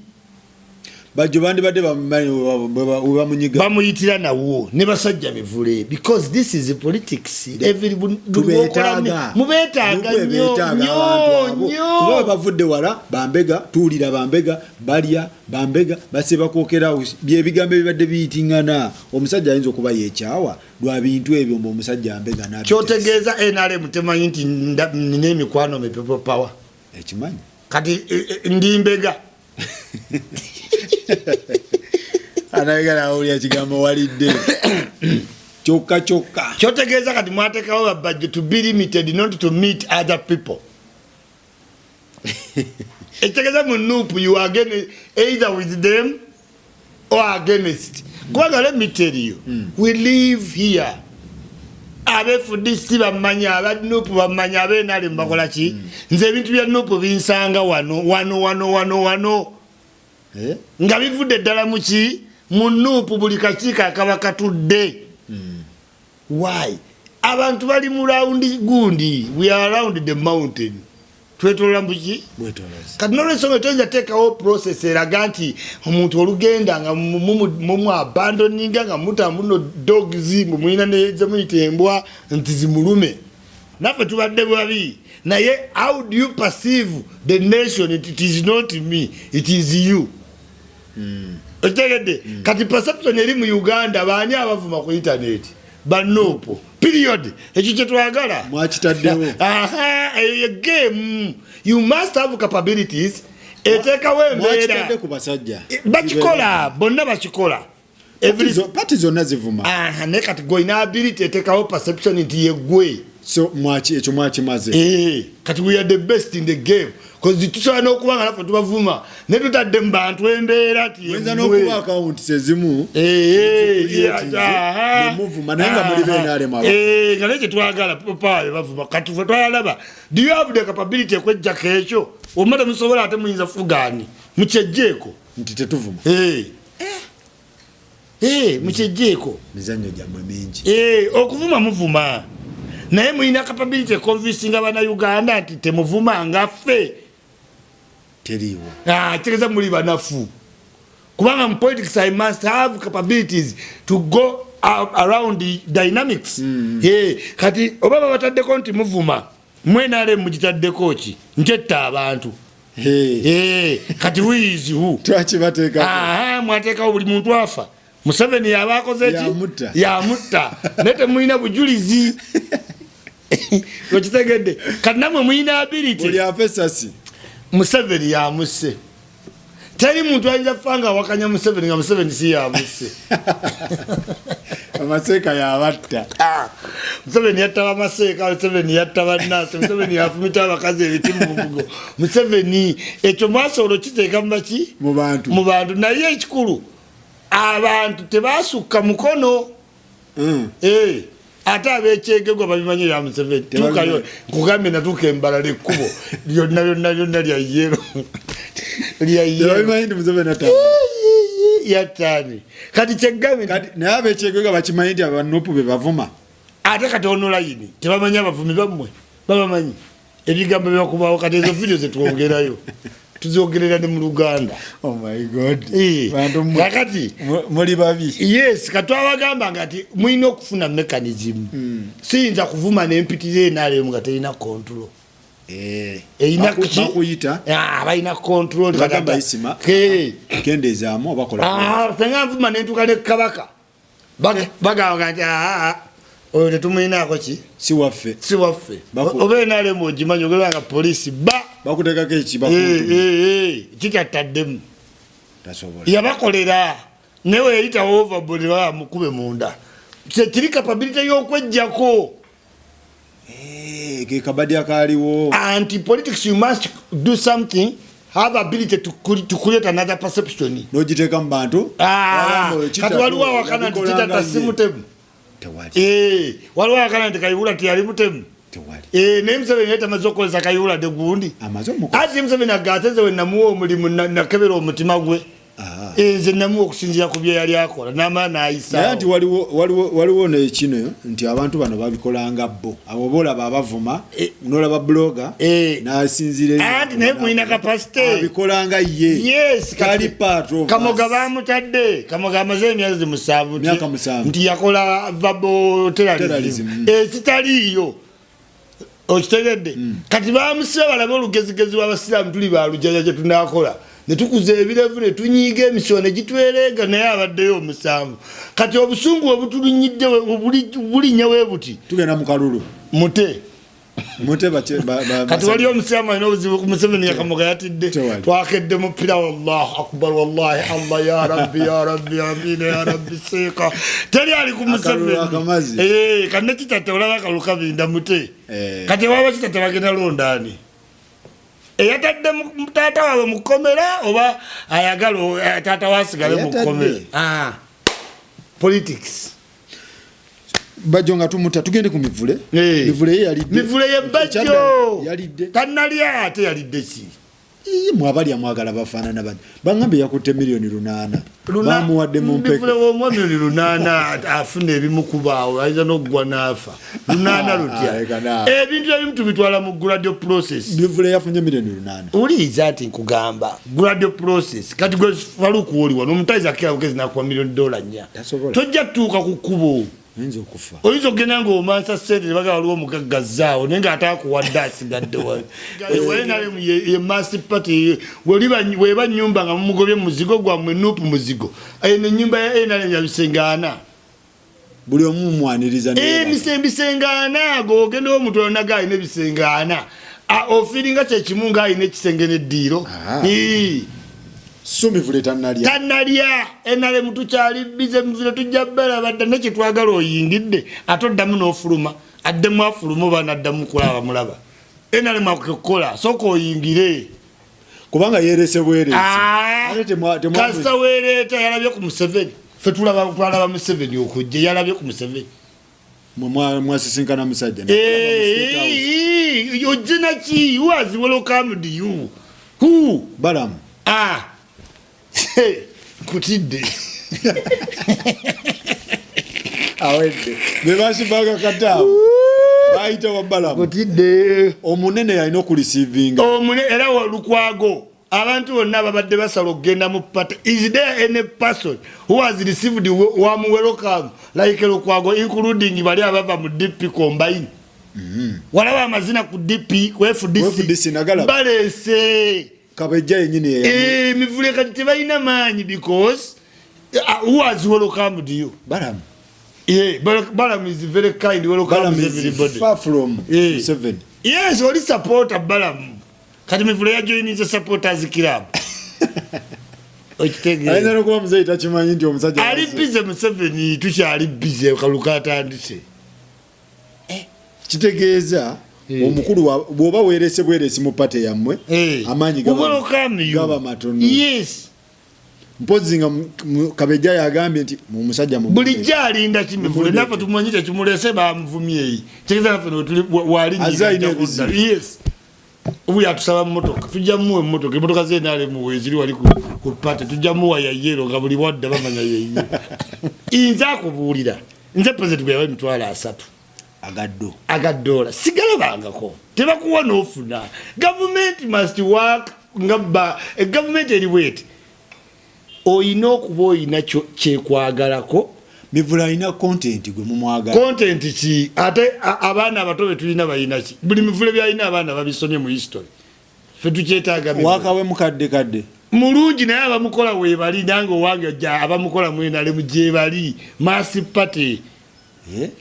Bajjo bandibadde bamunyiga bamuyitira nawo ne basajja bivule because this is politics everybody mubetaaga nnyo kuba bavudde wala bambega tuulira bambega balya bambega baseba kwokera byebigambo ebibadde biyitingana omusajja ayinza okuba yekyawa lwa bintu ebyo mbu omusajja ambega nabi kyotegeeza NRM temanyi nti nina emikwano me people power ekimanyi kati ndimbega anayagala awulira kigambo walidde kyokka kyotegeeza kati mwatekawo babajjo to be limited not to meet other people ekitegeeza mu nuupu you are against either with them or against kubanga let me tell you we live here abefudisi bamanya abanuupu bamanya abenale mbakola ki nze ebintu bya nuupu binsanga wano nga bivudde ddala muki mu nuupu buli kakiika akaba katudde why abantu bali mu round gundi we are around the mountain twetolola mbuki kati nolwensonga toyinza teekawo process eraga nti omuntu olugenda nga mumu abandoninga nga mutambuno dogs mumulina nezemuyita embwa nti zimulume naffe tubadde babi naye how do you perceive the nation it is not me it is you okitegedde kati perception eri mu Uganda baani abavuma ku internet banopo period ekyo kyetwagala mwakitaddewo a game you must have capabilities etekawo embeera ku basajja bakikola bonna bakikola party zonna zivuma ne kati goina ability etekawo perception nti yegwe so ekyo mwakimaze kati we are the best in the game because tusobola n'okuba nga naffe tubavuma ne tutadde mu bantu embeera ti wenza n'okuba akawunti sezimu muvuma naye nga muli beenaalema nga naye kyetwagala papawe bavuma kati fe twalaba do you have the capability ekwejjako ekyo omumate musobola ate muyinza fugaani mukyejjeeko nti tetuvuma mukyejjeeko mizannyo gyammwe mingi okuvuma muvuma naye mulina capability convincing abana Uganda nti temuvuma nga ffe teriiwo tegeza muli banafu kubanga mu politics I must have capabilities to go around the dynamics kati oba bataddeko nti muvuma mwenale mugitaddeko ki nkyetta abantu kati wiizi hu twakibateeka mwateekawo buli muntu afa Museveni yabakoze ki yamutta nete mulina bujulizi okitegedde kanamwe muyina ability buli afesasi Museveni yamuse teri muntu ayinza fanga wakanya Museveni nga Museveni si yamuse amaseka yabatta Museveni yatta amaseka Museveni yatta bannase Museveni yafumita abakazi ebitimu mu mbugo Museveni ekyo mwasolo kiteeka mu bantu naye ekikulu abantu tebasukka mukono ate abekyegegwa babimanyi ya Museveni tukayo nkugambye natuuka embalala ekkubo lyonna lya yero yatani kati kyegambye naye abekyegegwa bakimanyi nti abanupu be bavuma ate kati ono layini tebamanyi abavumi bammwe babamanyi ebigambo byakubawo kati ezo video zetwongerayo tuzogerera ne mu Luganda. Oh my God. Kakati muli babi. Yes, katwabagamba ngati mwino okufuna mechanism. Siyinza kuvuma n'empitire nale mu gateyina control. Eyina bakuyita. Abayina control bagamba isima. Kendezaamu obakola. Tanga vuma n'entuka ne kabaka. Bagamba ngati oyo tetumuyinaako ki si waffe obe nale mu ogimanyi ogeranga polisi bakuteekako ekiba kikyattaddemu yabakolera newe yayitawo overboard bamukube munda kiri capability y'okwejjako gekabadi akaaliwo anti politics you must do something have ability to create another perception n'ogiteeka mu bantu kati waliwo awakana nti kitata simutemu waliwo akana nti Kayihura tiyali mutemu naye Museveni yali tamaze okukozesa Kayihura de gundi ati Museveni agateze we namuwa omulimu nakebera omutima gwe nze namuwa okusinziira ku bye yali akola n'amala n'ayisaawo naye nti waliwo nekino nti abantu bano babikolanga bo abo boolaba abavuma n'olaba bloga n'asinziira anti naye mulina kapasite abikolanga ye kali patro Kamoga bamutadde Kamoga amaze emyezi 7 nti yakola verbal terrorism ekitaliiyo okitegedde kati bamusiba balabe olugezigezi w'abasiraamu tuli balujjaja gye tunaakola ne tukuza ebirevu ne tunyiiga emisolo ne gitwereega naye abaddeyo 7 kati obusungu obutulunyidde bulinnya bwe buti tugenda mu kalulu mute kati waliyo omusiraamu alina obuzibu ku Museveni Kamoga yatidde twakedde mupira wallahu akbar wallahi allah ya rabbi ya rabbi amina ya rabbi seeka teri ali ku Museveni kati nekitatte olaba akalulu kabinda mute kati waba kitatte bagenda londaani eyatadde taata waabwe mu kkomera oba ayagala taata waasigale mu kkomera politics Bajo tumuta tugende ku mivule mivule yalidde mivule ye Bajo yalidde kanalya ate yalidde ki mwabali amwagala bafaanana bani bangambe yakutte milioni 8 bamuwadde mu mpeke mivule wo milioni 8 afuna ebimukubaawo ayinza n'oggwa n'afa 8 lutya ebintu ebimu tubitwala mu gradual process mivule yafunye milioni 8 uliiza ati nkugamba gradual process kati gwe Faruku woliwa n'omutayiza akira bugezi nakuwa milioni $4 tojja tuuka ku kkubo Enzo kufa. Oyizo gena ngo mansa sente baga waliwo omugaggazzaawo nenga atakuwadde asigadde wali. Wali nali ye massive party weba nyumba nga mumugobye muzigo gwammwe nupu muzigo. Ne nyumba ya nali yabisengana. Buli omu mwaniriza ne. Bisengana go gendo omuntu onaga ine bisengana. Ofiringa kye kimunga ayine kisenge ne diro. Sumi vule tanalya enale mutu kyali bize mvule tujjabbala badda ne kitwagala oyingidde atoddamu n'ofuluma addemu afulumu banaddamu kulaba mulaba enale mwakukola soko oyingire kubanga yerese bwerese kasa wereeta yalabye ku Museveni fe tulaba Museveni okujja yalabye ku Museveni mwasisinkana musajja ojjena ki who has welcomed you who Balamu kutidde awedde bebasibaga kataawo bayita wa Balamu kutidde omunene yalina okulisiivinga era Lukwago abantu bonna babadde basala okugenda mu pata is there any person who has received warm welcome like Lukwago including bali abava mu DP combine walaba amazina ku DP ku FDC balese Kabejja yenyini ye mivule kati tebalina maanyi because who has welcomed you Balamu Yeah, Balaam is very kind. Balaam is far from Museveni. Yes, only support Balaam. Kati mivule ya join is a supporters club. Aina nokuwa mzee itachimanyi nti omusajja. Ali busy Museveni tucha ali busy kalukata andise. Kitegeeza omukulu bwoba weerese bweresi mu pate yammwe amaanyi gaba matono. Yes. Mpozi nga Kabeja yagambye nti mu musajja mu bulijja alinda kimivule nafa tumanyite kimulese bamuvumye kigeza nafa wali yes ubu yatusaba mmotoka tujja muwe mmotoka zenale muweziri wali ku pate tujja muwa ya yero nga buli wadda bamanya yeye inza kubuulira nze president gwe yawe mitwala 3 agaddola sigala bangako tebakuwa n'ofuna government must work ngabba government eliwet oyina okuba oyina kyekwagalako mivula ina content gwe mumwagala content ki ate abaana abato betulina bayina ki buli mivule byalina abaana babisomye mu history fe tukyetaaga wakawe mukadde mulungi naye abamukola weebali nange owange ojja abamukola mwenale mugyebali maasi pate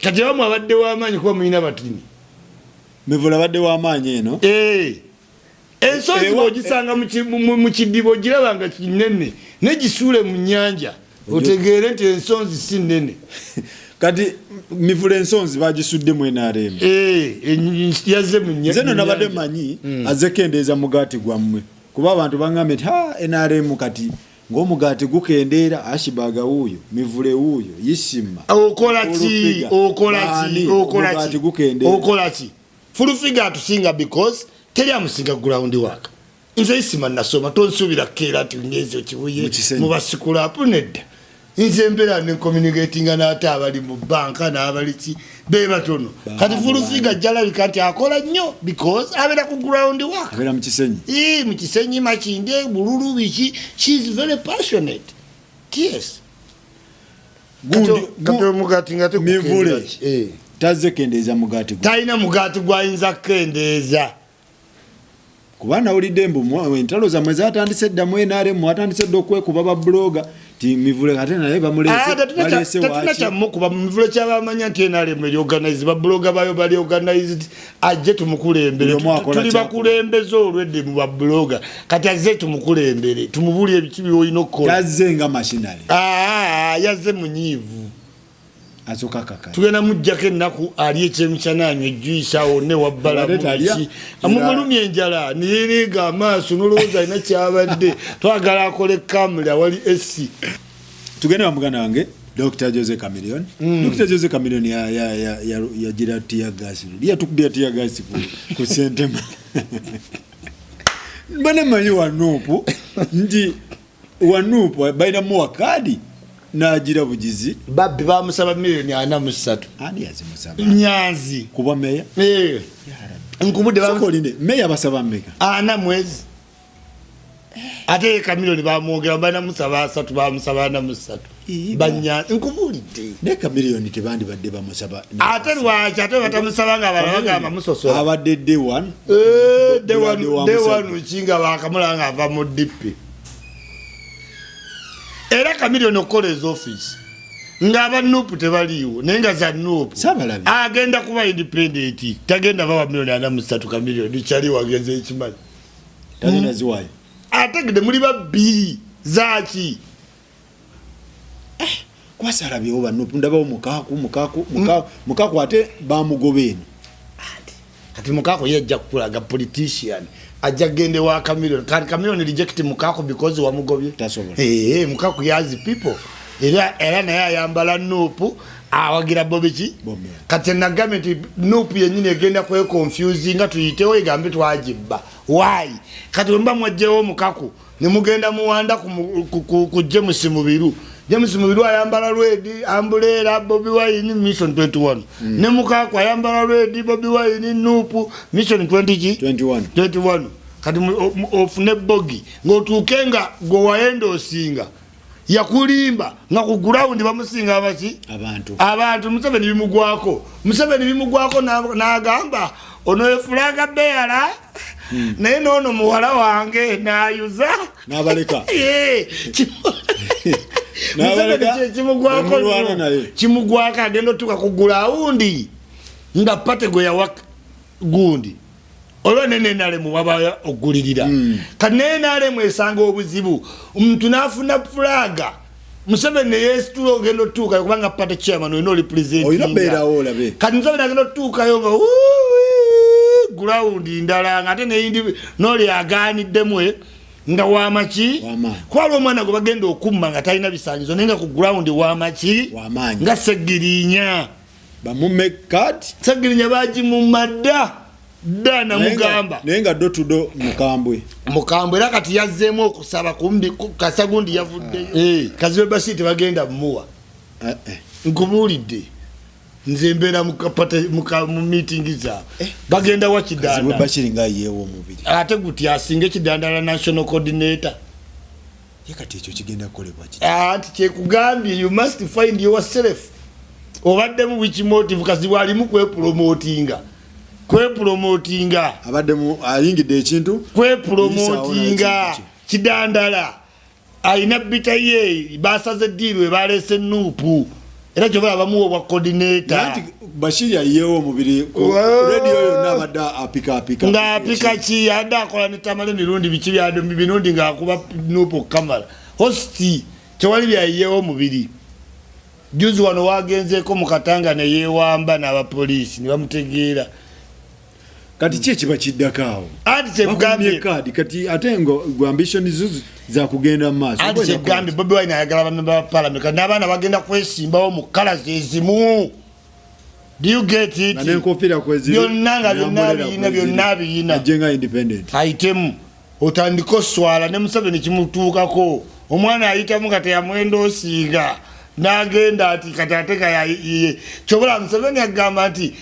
kati abamu abadde w'amaanyi kuba mulina batini mivula badde w'amaanyi eno ensonzi bw'ogisanga mu kidibo girabanga kinene negisuule mu nnyanja otegeere nti ensonzi si nnene kati mivula ensonzi bagisudde mu NRM yazze mu nnyanja nze nabadde manyi azekendeeza mugaati gwammwe kuba abantu baŋŋambye nti NRM kati ng'omugaati gukendeera ashibaga wuuyo mivule wuuyo yisima okola ki fulufiga atusinga because teri amusinga ground work nze isima nasoma tonsuubira keera ati ngezi okibuye mu basikulapu nedda nze mbeera ne communicating n'ate abali mu banka n'abali ki be batono kati fulufiga jalabika nti akola nnyo because abeera ku ground work abeera mu kisenyi mu kisenyi makinde bululu biki she is very passionate yes gato mugati ngate mivule tazze kendeeza mugaati talina mugaati gwayinza kendeeza kuba nawulidde mbu entalo zammwe zatandise dda mu NRM mwatandise dda okwekuba babloga ti mivule kate naye bamulese wakitatinakyammukuba mivule kyabamanya nti NRM eri organize babloga bayo bali organized ajje tumukulembere tuli bakulembeze olwedde mu babloga kati azze tumukulembere tumubulye ebikibi olina okukola yazze nga mashinali yazze munyiivu azokakaka tugenda mujjako ennaku ali ekyemikyananywa ejjuyisawo ne wabbala muliki amumulumya enjala niyiriga amaaso nolowooza alina kyabadde twagala akole kamula wali esi tugende bamuganda wange Dr. Jose Chameleone Dr. Jose Chameleone yagira tiyagasi yatukubya tiyagasi ku sentema bane manyi wanupu ndi wanupu baina muwa kadi nagira bugizi babbi bamusaba $43 ani yazimusaba nyanzi kuba meya nkubudde bamukoline meya basaba mmeka ana mwezi ate Chameleone bamwogera bana musaba 3 bamusaba na 3 banya nkubulidde ne Chameleone tebandi badde bamusaba ate lwaki ate batamusaba nga balagamba musosola abadde day one ukinga bakamulanga ava mu dipi era Chameleone okoleza office ngaba nupu tebaliwo nenga za nupu agenda kuba independent tagenda bawa $43 Chameleone chali wagenze ekimanyi tagenda ziwayo ategede muri babiri zaki kwasala byoba nupu ndabawo mukaku ate bamugobeni kati mukaku yajja kulaga politician ajja gende wa Chameleone kan Chameleone reject mukaku because wa mugobye mukaku yazi people era naye ayambala nupu awagira bobiki kati nagambe nti nupu yenyine egenda kwe confusing nga tuyitewo egambe twajibba why kati mba mwajjewo mukaku ne mugenda muwanda ku James Mubiru James Mubiru ayambala red ambulera Bobi Wine mission 21 ne mukaku ayambala red Bobi Wine nupu mission 21 kati ofune bogi ngotukenga go waendo osinga yakulimba nga ku ground bamusinga abaki abantu Museveni bimugwako n'agamba ono efulaga beara naye noono muwala wange n'ayuza n'abaleka kimugwako agenda otuuka ku gulawundi nga pate gwe yawa gundi olwo nenenalemu waba ogulirira kati nenalemu esanga obuzibu omuntu nafuna fulaga Museveni ne yesitula ogenda otuuka kubanga pate chairman olina olipresentinga kati Museveni agenda otuuka yo nga gulawundi ndala nga ate neyindi noli aganiddemwe nga wamaki kwali omwana gwe bagenda okumma nga talina bisaanyizo naye nga ku ground wamaki nga segirinya bamume card segirinya bagimumadda dana mugamba naye nga do tudo mukambwe era kati yazzeemu okusaba kumbi kasagundi yavuddeyo kazibe basi tebagenda mumuwa nkubuulidde nze mbeera mu meeting zaabwe bagenda wa kidanda Bashiri nga yeewo omubiri ate guti asinga ekidandala national coordinator kati ekyo kigenda kukolebwa anti kyekugambye you must find yourself obaddemu which motive kasi walimu kwepromotinga abaddemu ayingidde ekintu kwepromotinga kidandala ayina bita ye basaze ddiiru ebalese nuupu era kyoba abamuwa obwa coordinator anti Bashiri ayeewo omubiri radio yonna abadde apika nga apika ki adde akola ne tamale mirundi biki byadde binundi ng'akuba nuupu kamala hosti tewali byayeewo omubiri juzi wano wagenzeeko mu Katanga ne yeewamba n'abapoliisi ne bamutegeera kati ki ekiba kiddakaawo anti kyekugambye kati ate ngo ambition zo za kugenda mu maaso anti kyekugambye Bobi Wine ayagala abamemba ba parliament kati n'abaana bagenda kwesimbawo mu kala ezimu. Do you get it? Nanenkofiira kweziro byonna biyina ajenga independent ayitemu otandiko swala ne Museveni kimutuukako omwana ayitamu kati yamwenda osiiga n'agenda ati kati ateka kyobola Museveni agamba nti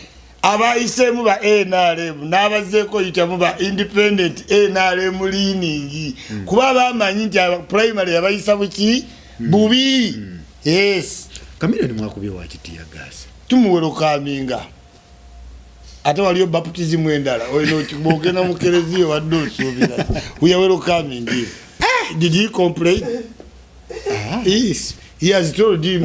abayiseemu ba NRM n'abazeeko yitamu ba independent NRM leaning kuba bamanyi nti primary yabayisa buki bubi yes Kamiliyoni mwakubye wakitiya gas tumuwero kaminga ate waliyo baptism endala oyino kibogena mukereziyo wadde osuubira uyawero kamingi did he complain yes he has told him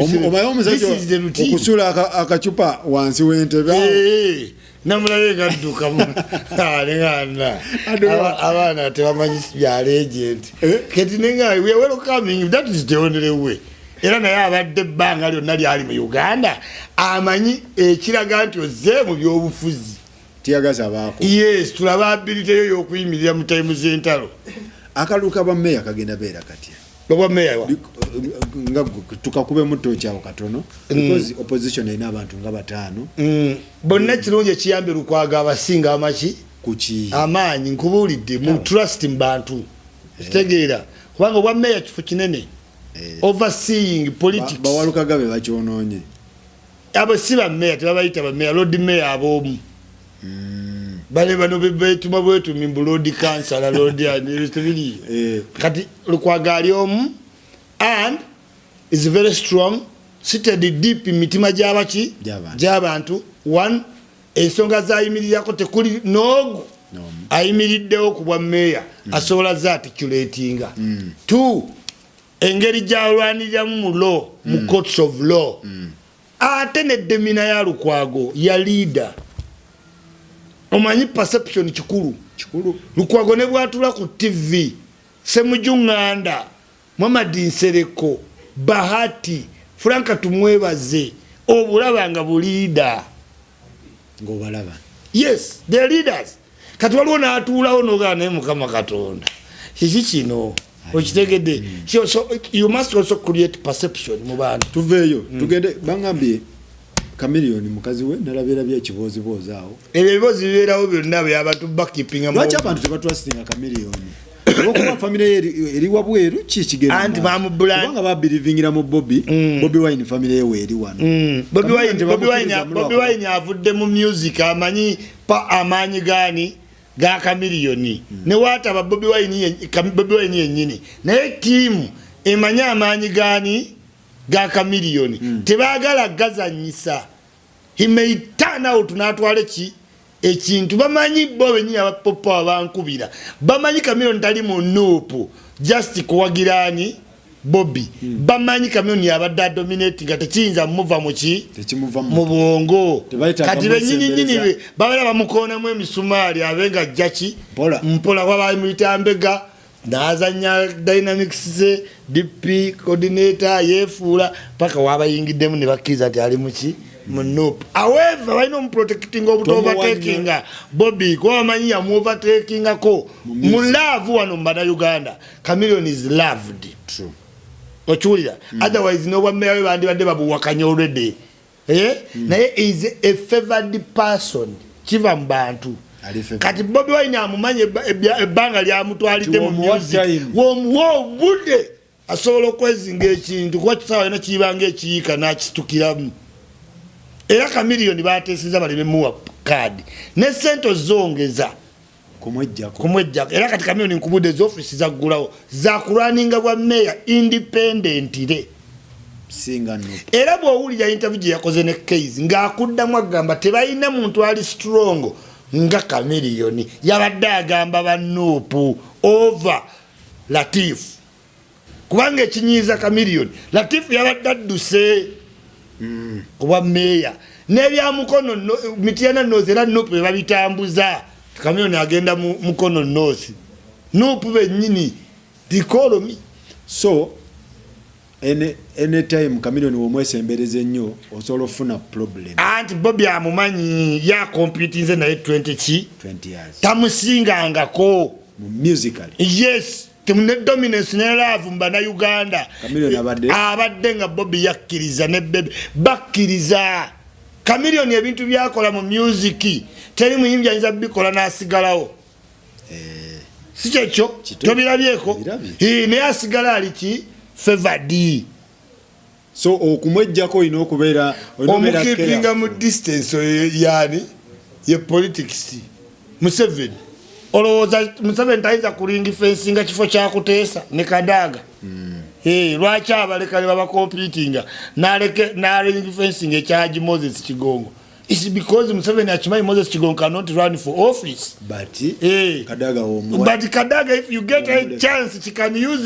this is the routine okusula akachupa wansi w'entebe namulabe gadduka alengana abana tebamanyi bya legend kati nenga we are welcoming that is the only way era naye abadde ebbanga lyonna lyali mu Uganda amanyi ekiraga nti ozze mu byobufuzi tiyagaza abaako yes tulaba ability yo y'okuyimirira mu time z'entalo akaluka ba meya kagenda beera kati bwa meya nga tukakube muto kyawo katono because opposition ina abantu nga batano bonna kirungi ekiyambe Lukwago abasinga amaki kuki amaanyi nkubuulidde mu trust mbantu kitegeera kubanga bwa meya kifo kinene overseeing politics bawaluka gabe bakyononye abo siba meya tebabayita ba meya road meya abomu bale bano betuma bwetu mimbu road council la road and kati Lukwago ali omu and is very strong seated deep in mitima gyabaki gy'abantu one ensonga zayimirirako tekuli nogu ayimiriddewo ku bwa meya asobola zaarticulatinga two engeri gyalwaniriramu mu law mu courts of law ate ne demina ya Lukwago ya leader omanyi perception kikulu Lukwago ne bwatula ku TV Semujunganda Muhammad Nsereko Bahati Franka tumwebaze obulabanga bulida ngobalaba yes the leaders kati waliwo n'atuulawo n'ogana naye Mukama Katonda kiki kino okitegedde so you must also create perception mu bantu tuveeyo tugende bangambye Kamiliyoni mukazi we nalabira bya kibozi awo ebyo bibozi bibeerawo byonna by'abantu backkeeping lwaki abantu tebatwastinga Kamiliyoni okuba family eri wabweru kikigenda anti bamubulanga babirivingira mu Bobi Wine family yewe eri wano Bobi Wine avudde mu music amanyi pa amanyi gani ga Kamiliyoni ne wata ba Bobi Wine yennyini naye team emanya amanyi gani ga Kamiliyoni tebagala gazanyisa he may turn out natwale ki ekintu bamanyi bo benyi abapopa abankubira bamanyi Kamiliyoni tali mu nuupu just kuwagirani Bobby bamanyi Chameleone yabadde dominate nga tekiyinza muva mu bwongo kati benyini babala bamukona mu emisumaali abenga jaki mpola wabaye muyitambega nazanya dynamics ze DP coordinator yefuula paka wabayingiddemu ne bakiza ati ali muki Nope. However, I know protecting overtaking Bobby, kwa manyi ya overtaking ko. Mulavu wano mbana Uganda. Chameleone is loved. True. Ochulira. Otherwise, no one may bandi bade babu wakanya already. Naye is a favored person. Chiva mbantu. Kati Bobby Wine amumanye ebanga lya mutwalide mu music. Wo bude asobola okwezinga ekintu kuba kisawa ena kibanga ekiyika nakitukiramu. Era Chameleone bateesiza baleme muwa kadi ne sento zongeza kumwejjako era kati Chameleone nkubudde z'office zaggulawo za kulwaninga bwa mayor independently singa no era bw'owulira interview gye yakoze ne case ng'akuddamu agamba tebalina muntu ali strong nga Chameleone yabadde agamba bannuupu over Latif kubanga ekinyiiza Chameleone Latif yabadde adduse kuba meya nebya mukono mitiana noze era nupu babitambuza Chameleone agenda mukono nozi nupu benyini dikolomi so anytime Chameleone womwesembereze nnyo osobola ofuna problem anti Bobby amumanyi ya compete nze naye 20 years tamusingangako musically yes temune dominance ne love mbana Uganda Chameleone abadde nga Bobby yakkiriza ne bebe bakkiriza Chameleone ebintu byakola mu music teri muyimbya nza bikola nasigalawo si kyekyo tobirabyeko ne asigala aliki favored so okumwejjako ino okubeera omukipinga mu distance yani ye politics Museveni olowooza Museveni tayinza kulinga fensi nga kifo kyakuteesa ne Kadaga lwaki abaleka ne babakompitinga n'alinga fensi ng'ekyaji Moses Kigongo it's because Museveni akimanyi Moses Kigongo cannot run for office but Kadaga Kadaga if you get a chance she can use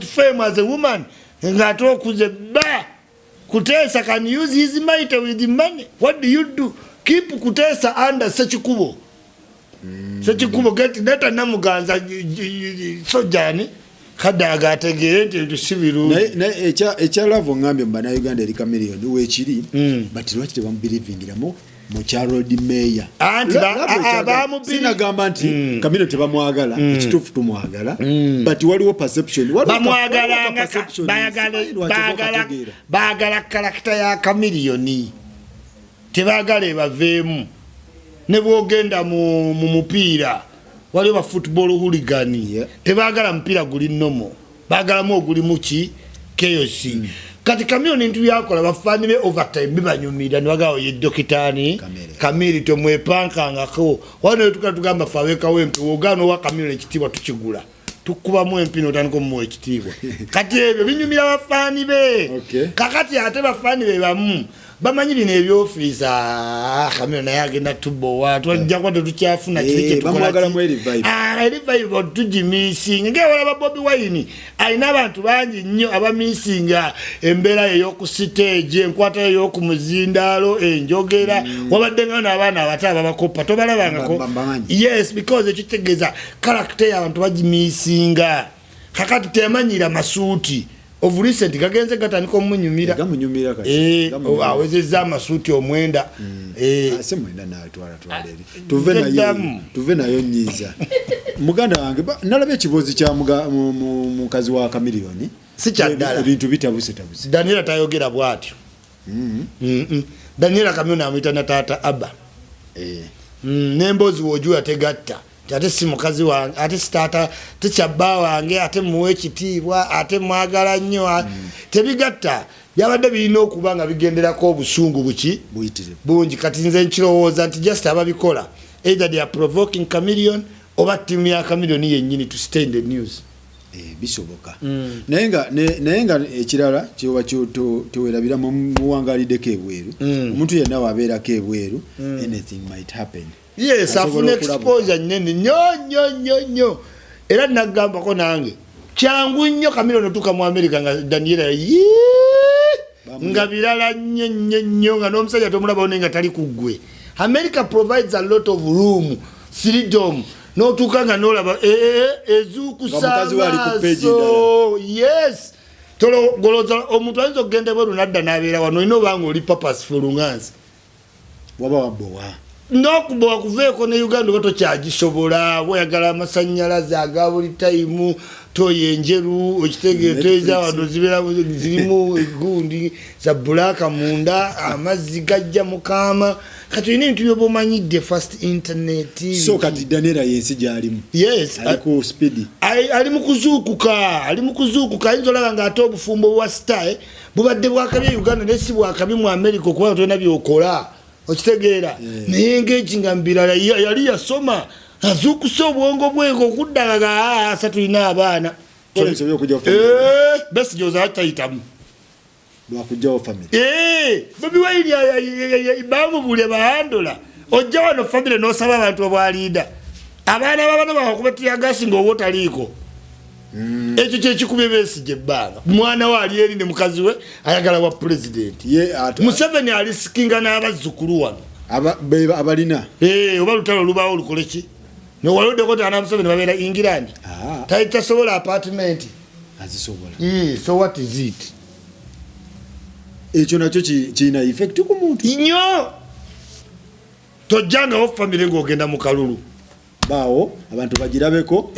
fame as a woman ng'ate okuze ba Kuteesa can use his might with the money. What do you do? Keep Kuteesa under Ssekikubo. Ssekikubo get data namuganza sojani Kadaga ategere nti tusibiru echa love ngambe mbana Uganda eri Chameleone wekiri but lwaki tebamubelivingiramu mu road mayor sinagamba nti Chameleone tebamwagala ekituufu tumwagala but waliwo perception baagala karakita ya Chameleone tebagala ebaveemu ne bwogenda mu mupiira waliwo ba football hooligan tebagala mpira guli nomo bagalamu oguli muki chaos kati Chameleone ntu yakola bafani be overtime bibanyumira nibagawo ye dokitani Chameleone tomwepankangako wano tukatugamba faweka wempe wogano wa Chameleone ekitibwa tukigula tukuba mu empino taniko mu ekitibwa kati ebyo binyumira bafani be kakati ate bafani be bamu bamanyi bino ebyofisa Chameleone yagenda tubo watu wajja kwa tukyafuna kiki bamwagala mu revive revive tujimissing ngewala ba Bobby Wine alina abantu bangi nnyo abamissinga embeera y'oku stage enkwata y'oku muzindalo enjogera wabadde nga n'abaana abataba bakopa tobalabangako yes because ekitegeza character y'abantu bagimissinga kakati temanyira masuuti of recent gagenze gatandika munyumira gamunyumira kati awezeza amasuuti omwenda ase mwenda nawe tuve nayo nyiza muganda wange nalabye ekibozi kya mukazi wa Chameleone si kyaddala ebintu bitabuse Daniela tayogera bwatyo Daniela Chameleone amuyita na taata Abba nembozi wojuya tegatta ate si mukazi wange ate sitata tekyabba wange ate muwe ekitiibwa ate mwagala nnyo tebigatta byabadde birina okuba nga bigenderako obusungu buki bungi kati nze nkirowooza nti just ababikola either they are provoking Chameleone oba ttiimu ya Chameleone yennyini to stay in the news bisoboka naye nga ekirala kyoba tewerabira muwangaliddeko ebweru omuntu yenna wabeerako ebweru anything might happen. Yes, afune exposure nene nyo era nagambako nange kyangu nnyo Kamilo notuka mu America nga Daniela nga birala nnyo nga n'omusajja tomulaba nga tali kuggwe. America provides a lot of room, freedom. Notuka nga nolaba ezukusamaso. Yes. Tolo goloza omuntu ayinza okugenda bwe lunadda n'abeera wano ino banga oli purposeful nganzi. Waba wabowa. Nokubowa kuveeko ne Uganda bato kyagisobola bweyagala amasannyalaze aga buli tayimu toye enjeru okitegeeteeza wano zibeera zirimu egundi za bulaka munda amazzi gajja mukama kati olina ebintu by'obumanyidde first internet. So kati Daniela yensi gy'alimu. Yes. Ali ku speed. Ali mu kuzuukuka ayinza olaba ng'ate obufumbo bwa star bubadde bwakabi Uganda naye si bwakabi mu America okubanga tolina byokola. Okitegeera naye ng'ekinga mbirala yali yasoma azuukusa obwongo bwego okuddagaga asa tulina abaana besi gyoza atayitamu lwakujjawo family Bobi Wine bamubule bahandola ojja wano family n'osaba abantu obwaliida abaana babano bakubetira gasi ng'oba otaliiko ekyo kyekikubye Besigye ebbanga mwana we ali eri ne mukazi we ayagala wa president Museveni alisikinga n'abazzukulu wano abalina oba lutalo lubaawo lukole ki nowaloddeko tana Museveni babeera England tasobola apartment azisobola so what is it ekyo nakyo kirina effect ku muntu nnyo tojjangawo famire ng'ogenda mu kalulu bawo abantu bagirabeko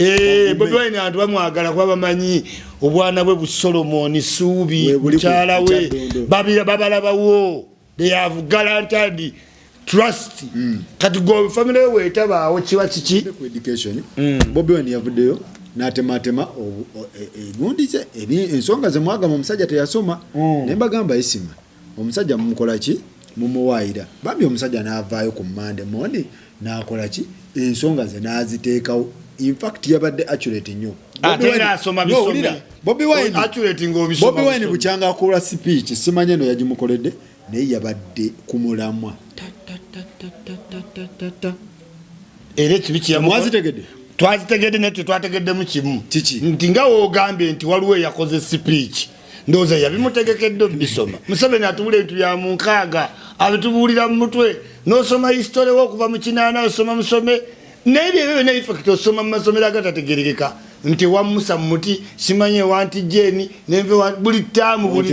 Bobi Wine abantu bamwagala kuba bamanyi obwana bwe Solomon Suubi mukyala we babalabawo they have guaranteed trust kati go family we tabaawo kiba kiki ku education Bobi Wine yavuddeyo n'atematema egundize ensonga ze mwagamba omusajja teyasoma naye mbagamba isima omusajja mumukola ki mumuwaayira bambi omusajja n'avaayo ku Monday morning n'akola ki ensonga ze n'aziteekawo in fact yabadde accurate nnyo Bobi Wine bukyanga akola speech simanye no yagimukoledde naye yabadde ku mulamwa era ekibi mwazitegedde twazitegedde naye tetwategeddemu kimu kiki nti nga woogambye nti waliwo eyakoze speech ndowooza yabimutegekedde bisoma Museveni atubula ebintu bya mu nkaaga abitubuulira mu mutwe n'osoma history okuva mu kinaana osoma musome n'ebyo byonna effect osoma mu masomero agatategerekeka nti wamusa mu muti simanye wanti jeni nenve buli taamu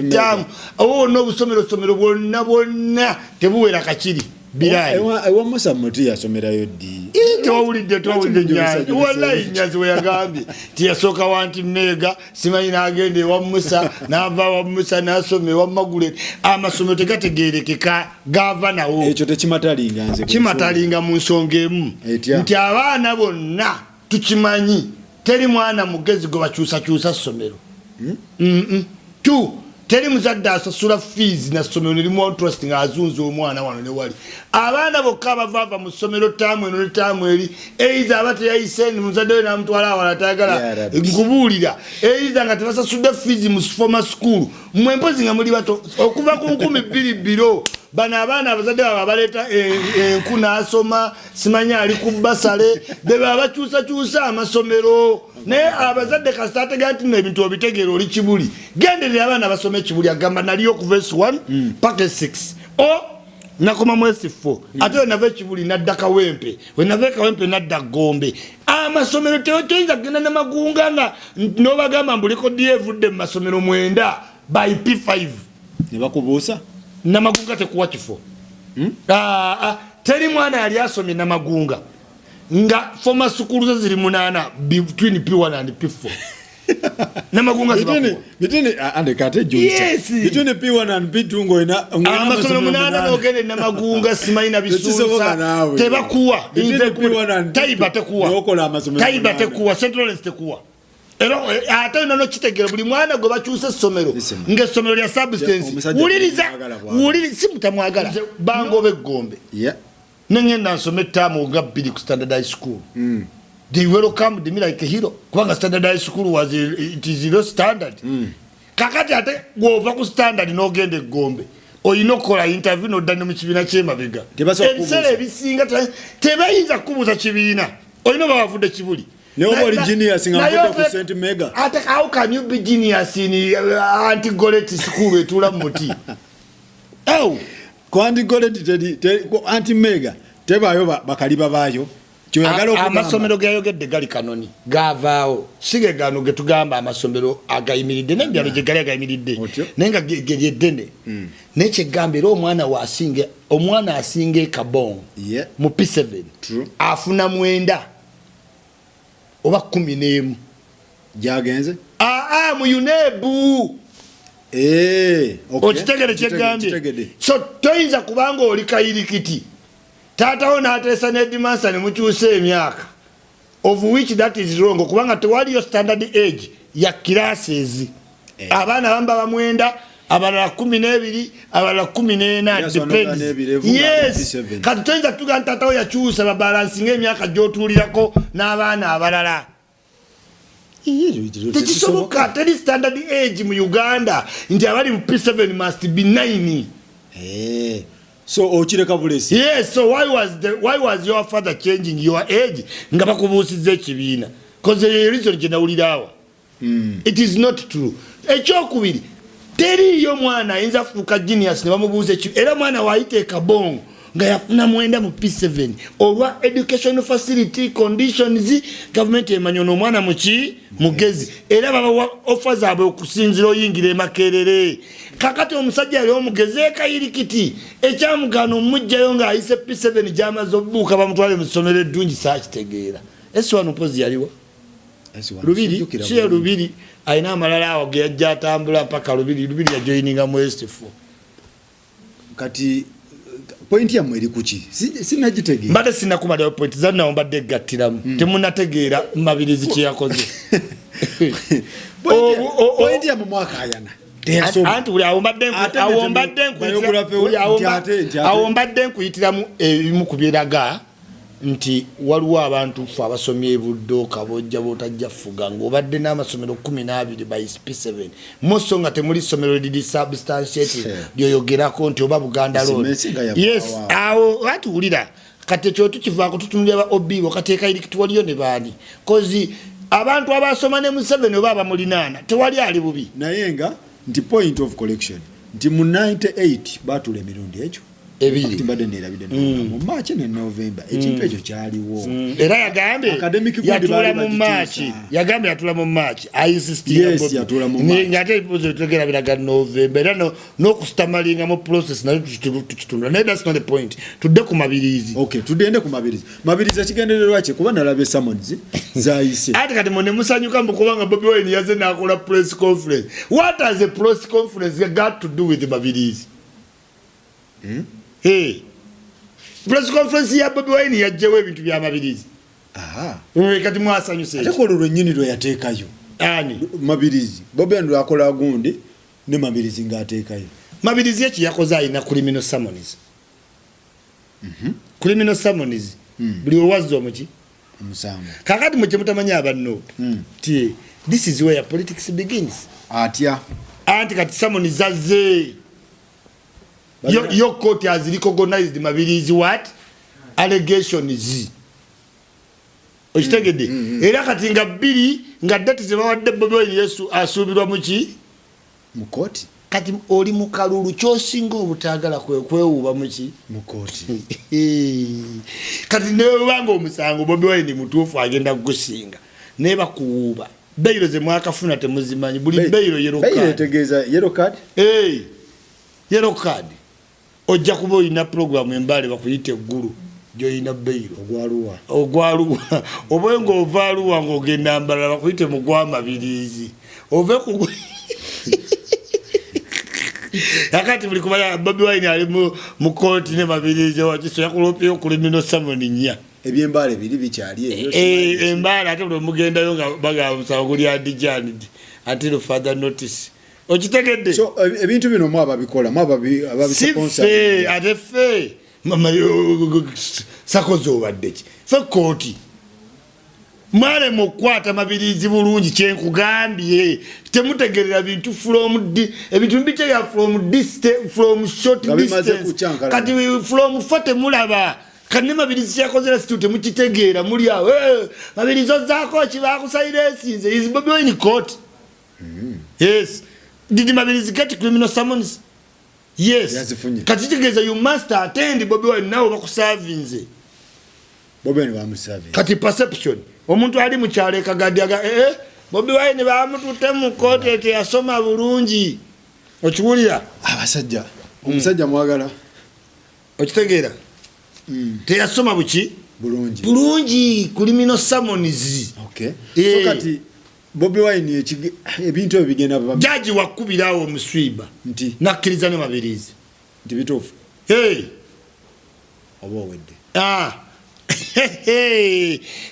owoona obusomero bwonna tebuwera kakiri ewa musa muti yasomerayo ddi tewawulidde Nyanzi wallahi Nyanzi we yagambye tiyasooka wanti Mega simanyi n'agenda ewa Musa n'ava wa Musa n'asoma ewa Magule amasomero tegategerekeka gava nawo ekyo tekimatalinga nze kimatalinga mu nsonga emu nti abaana bonna tukimanyi teri mwana mugezi gwe bakyusakyusa ssomero teri muzadde asasula fees na ssomero nerimu interest ng'azunza omwana wano ne wali abaana bokka abavaava mu ssomero taamu eno ne taamu eri eiza aba teyayise muzadde we n'amutwala awala tayagala nkubuulira eiza nga tebasasudde fees mu former school mmwe mpozi nga muli bato okuva ku 2,000 biro bano abaana abazadde baba baleeta enku n'asoma simanyi ali ku basale be baba bakyusakyusa amasomero naye abazadde kasita ategera nti ebintu obitegeera oli kibuli genderera abaana basome kibuli agamba naliyo ku verse 1 paka 6 nakoma mwezi 4 ate wenava ekibuli nadda Kawempe wenava Kawempe nadda Gombe amasomero toyinza kugenda ne Magunga nga n'obagamba mbuliko dyevudde mu masomero 9 by P5 ne bakubuusa Namagunga tekuwa kifo teri mwana yali asomye Namagunga nga former schools ziri 8 between P1 and P4 Namagunga between andekate Joyce between P1 and P2 ngoina amasomero 8 nogende Namagunga simaina bisusa tebakuwa Taiba tekuwa Central tekuwa ero ate nano kitegera buli mwana go bakyusa essomero ng'essomero lya substance wuliri si mutamwagala bangobe Gombe nengenda nsome ttaamu nga 2 ku standardized school they welcomed me like a hero kubanga standardized school was it is no standard kakati ate gwova ku standard n'ogenda Gombe oyina okukola interview n'odda mu kibiina ky'emabega ebiseera ebisinga tebayinza kubuuza kibiina oyina babavudde kibuli Neobo genius ngapota ku St Mega. How can you be genius in anti-Goretti school etula muti? Oh, ko anti-Goretti ko anti-Mega tebayo bakaliba bayo. Amasomero gayogedde gali kanoni gavaawo sige gano getugamba amasomero agayimiridde n'ebyalo gye gali agayimiridde nenga gedde n'ekyegambe era omwana asinga Kabong mu P7 afuna 9 oba 11 jagenze mu UNEB okitegere kyegambye so toyinza kubanga oli kayirikiti Tata n'ateesa n'edimansa ne mukyusa emyaka of which that is wrong kubanga tewaliyo standard age ya classes abaana bamba bamwenda abalala 12 abalala 14 depends yes kati toyinza tuga ntatawo yakyusa babalansinga emyaka gy'otuulirako n'abaana abalala tekisoboka teri standard age mu Uganda nti abali mu P7 must be 9 So ochireka bulesi. Yes, so why was your father changing your age? Ngaba kubusize kibiina. Cause the reason jenawulirawa. It is not true. Ekyokubiri. Teri yo mwana inza fuka genius ne bamubuze ki. Era mwana waite Kabong nga yafuna 9 mu P7. Olwa education facility conditions government emanyono mwana muki mugezi. Era baba offers abo okusinzira oyingire makerere. Kakati omusajja ali omugezi ekayirikiti ekyamugano mujjayo nga ayise P7 jamaze obuuka bamutwale mu ssomero eddungi saakitegeera S1 mpozi yaliwo Lubiri siye Lubiri ayina amalala awo ge yajja atambula mpaka Lubiri ya joininga mu S4 kati point ya mweri kuki sinagitegeera mbadde sinakumalayo point zanna mbadde gattiramu temunategeera mabirizi kye yakoze point ya mu mwaka ayana anti uli awombadde nkuyitiramu ebimu ku byeraga nti waliwo abantu fe abasomye ebuddo kabojja botajja fuga ng'obadde n'amasomero 12 by P7 moso nga temuli ssomero liri substantiated lyoyogerako nti oba Buganda Road yes awo atuwulira kati ekyo tukivaako tutunulira ba obibo kateeka irikiti waliyo ne baani kozi abantu abasoma ne mu 7 oba abamulinana tewali ali bubi naye nga nti point of collection nti mu 98 batula emirundi ekyo ebiri mbadde nerabidde mu March ne November ekintu ekyo kyaliwo era yagambe yatula mu March yagambe yatula mu March yes yatula mu March ngate ipozo tegera biraga November era no kustamalinga mu process na tukitunda naye that's not the point tudde ku mabirizi okay tudende ku mabirizi kigendererwa kye kuba nalabe summons zaayise ati kati mone musanyuka mbukubanga Bobi Wine yaze nakola press conference what has a press conference got to do with the mabirizi Hey, press conference ya Bobi Wine yajjewe ebintu bya mabirizi. Aha. Kati mwasanyuse. Ate ko lwennyini lwe yateekayo. Ani mabirizi. Bobi Wine akola gundi ne mabirizi ng'ateekayo. Mabirizi yaki yakoze ayina criminal summons. Criminal summons. Buli wazzo muki? Omusango. Kakati muke mutamanya abanno. Tie. This is where politics begins. Atya. Anti kati summons zaze. Your court has recognized the mabirizi what? Allegations. Okitegedde. Era kati nga bbiri nga date ze bawadde Bobi Wine Yesu asuubirwa muki? Mu court. Kati oli mu kalulu kyosinga obutaagala kwewuuba muki? Mu court. Kati nebanga omusango Bobi Wine mutuufu agenda kugusinga. Neba kuwuuba. Beyiro ze mwakafuna temuzimanyi. Buli beyiro yellow card. Beyiro tegeeza yellow card? Yellow card. Ojja kuba olina programu embale bakuyite eggulu gy'olina beyiro ogwaluwa obwenga ovaaluwa ng'ogenda mbala bakuyite mu gwamabirizi ove ku akati buli kumanya Bobi Wine ali mu kooti ne mabirizi wakiso yakulopyeyo criminal summons nnya ebyembale biri bikyali ebyo embale ate buli mugendayo nga bagamba omusango guli adijanid until further notice. Okitegedde so ebintu bino mwa babikola mwa sponsor ate fe mama sakozo obadde ki fe kooti mwale mukwata mabirizi bulungi kyenkugambye temutegerera bintu ebintu mbitegeera from short distance kati from fote mulaba kanne Mabirizi yakoze restitute mukitegeera muli awo Mabirizi ozzaako kibakusayira esinze is Bobi Wine court. Yes, did Mabirizi get criminal summons? Yes, kati kitegeeza you must attend Bobi Wine nawe bakusavinze Bobi Wine bamusavye kati perception omuntu ali mu kyalo ekagadiaga Bobi Wine bamututte mu kote teyasoma bulungi okiwulira abasajja omusajja mwagala okitegeera teyasoma buki bulungi criminal summons. Okay, so kati Bobi Wine ebintu ebyo bigenda baba jaji wakubirawo omuswiba nti nakkiriza ne Mabirizi nti bituufu oba owedde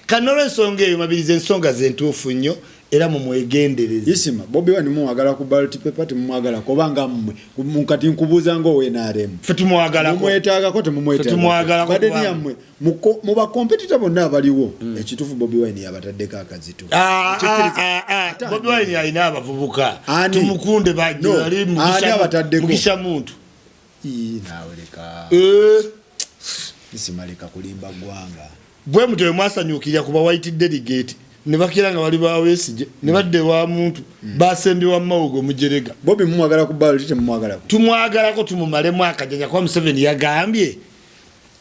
kanolo ensonga eyo Mabirizi ensonga zentuufu nnyo era mumwegendereze. Isima Bobi Wine mwagala ku ballot paper temwagala kubanga mmwe mukati nkubuuza ngo we naremu fe tumwagala ko mwetaaga ko temumwetaaga bade ni yammwe mu ba competitor bonna abaliwo ekituufu Bobi Wine yabataddeko akazito Bobi Wine alina abavubuka tumukunde bajali mukisha muntu naweleka Isima leka kulimba gwanga bwe mutwe mwasanyukira kuba white delegate ne bakira nga bali bawesije ne badde wa muntu basembi wa mawugo mujerega. Bobi mumwagala ku ballot temumwagala tumwagala ko tumumale mwaka janja kwa Museveni yagambye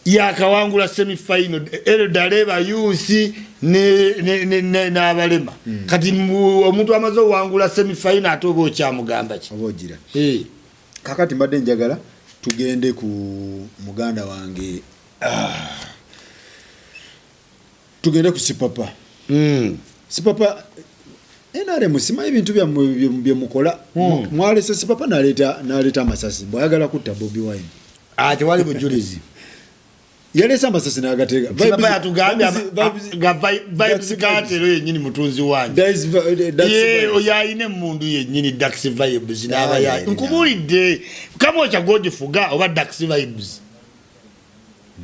yakawangula semi final Eldareba UC ne abalema kati omuntu amazo wangula semi final atobo kya mugamba ki obogira kakati mbadde njagala tugende ku muganda wange tugende ku Sipapa Sipapa enare musima ebintu bya mukola mwalese Sipapa naleta amasasi boyagala kutta Bobi Wine wali bujulizi yalesa amasasi nagatega Sipapa yatugambya vibes gatero yenyini mutunzi wange oyayine mundu yenyini Dax vibes naba ya nkubulidde kama ochagojifuga oba Dax vibes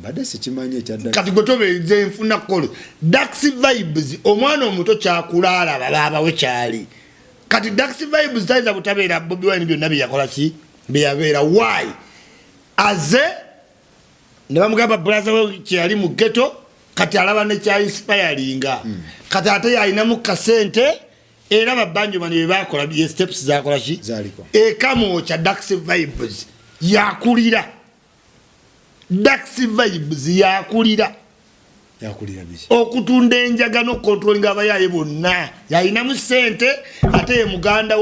mbadde sikimanye kyadda kati gotobeeze nfuna kolo Dax vibes omwana omuto kyakulala baba we kyali kati Dax vibes taiza butabeera Bobi Wine byonna byakola ki byabeera why aze ne bamugamba brother we kyali mu ghetto kati alaba ne kya inspiringa kati ate yalina mu kasente era babanjo bane bakola bye steps zakola ki zaliko kamo kya Dax vibes yakulira Dax vibes yakulira bisi okutunda enjagano controlling abayaye bonna yalina mu sente ate muganda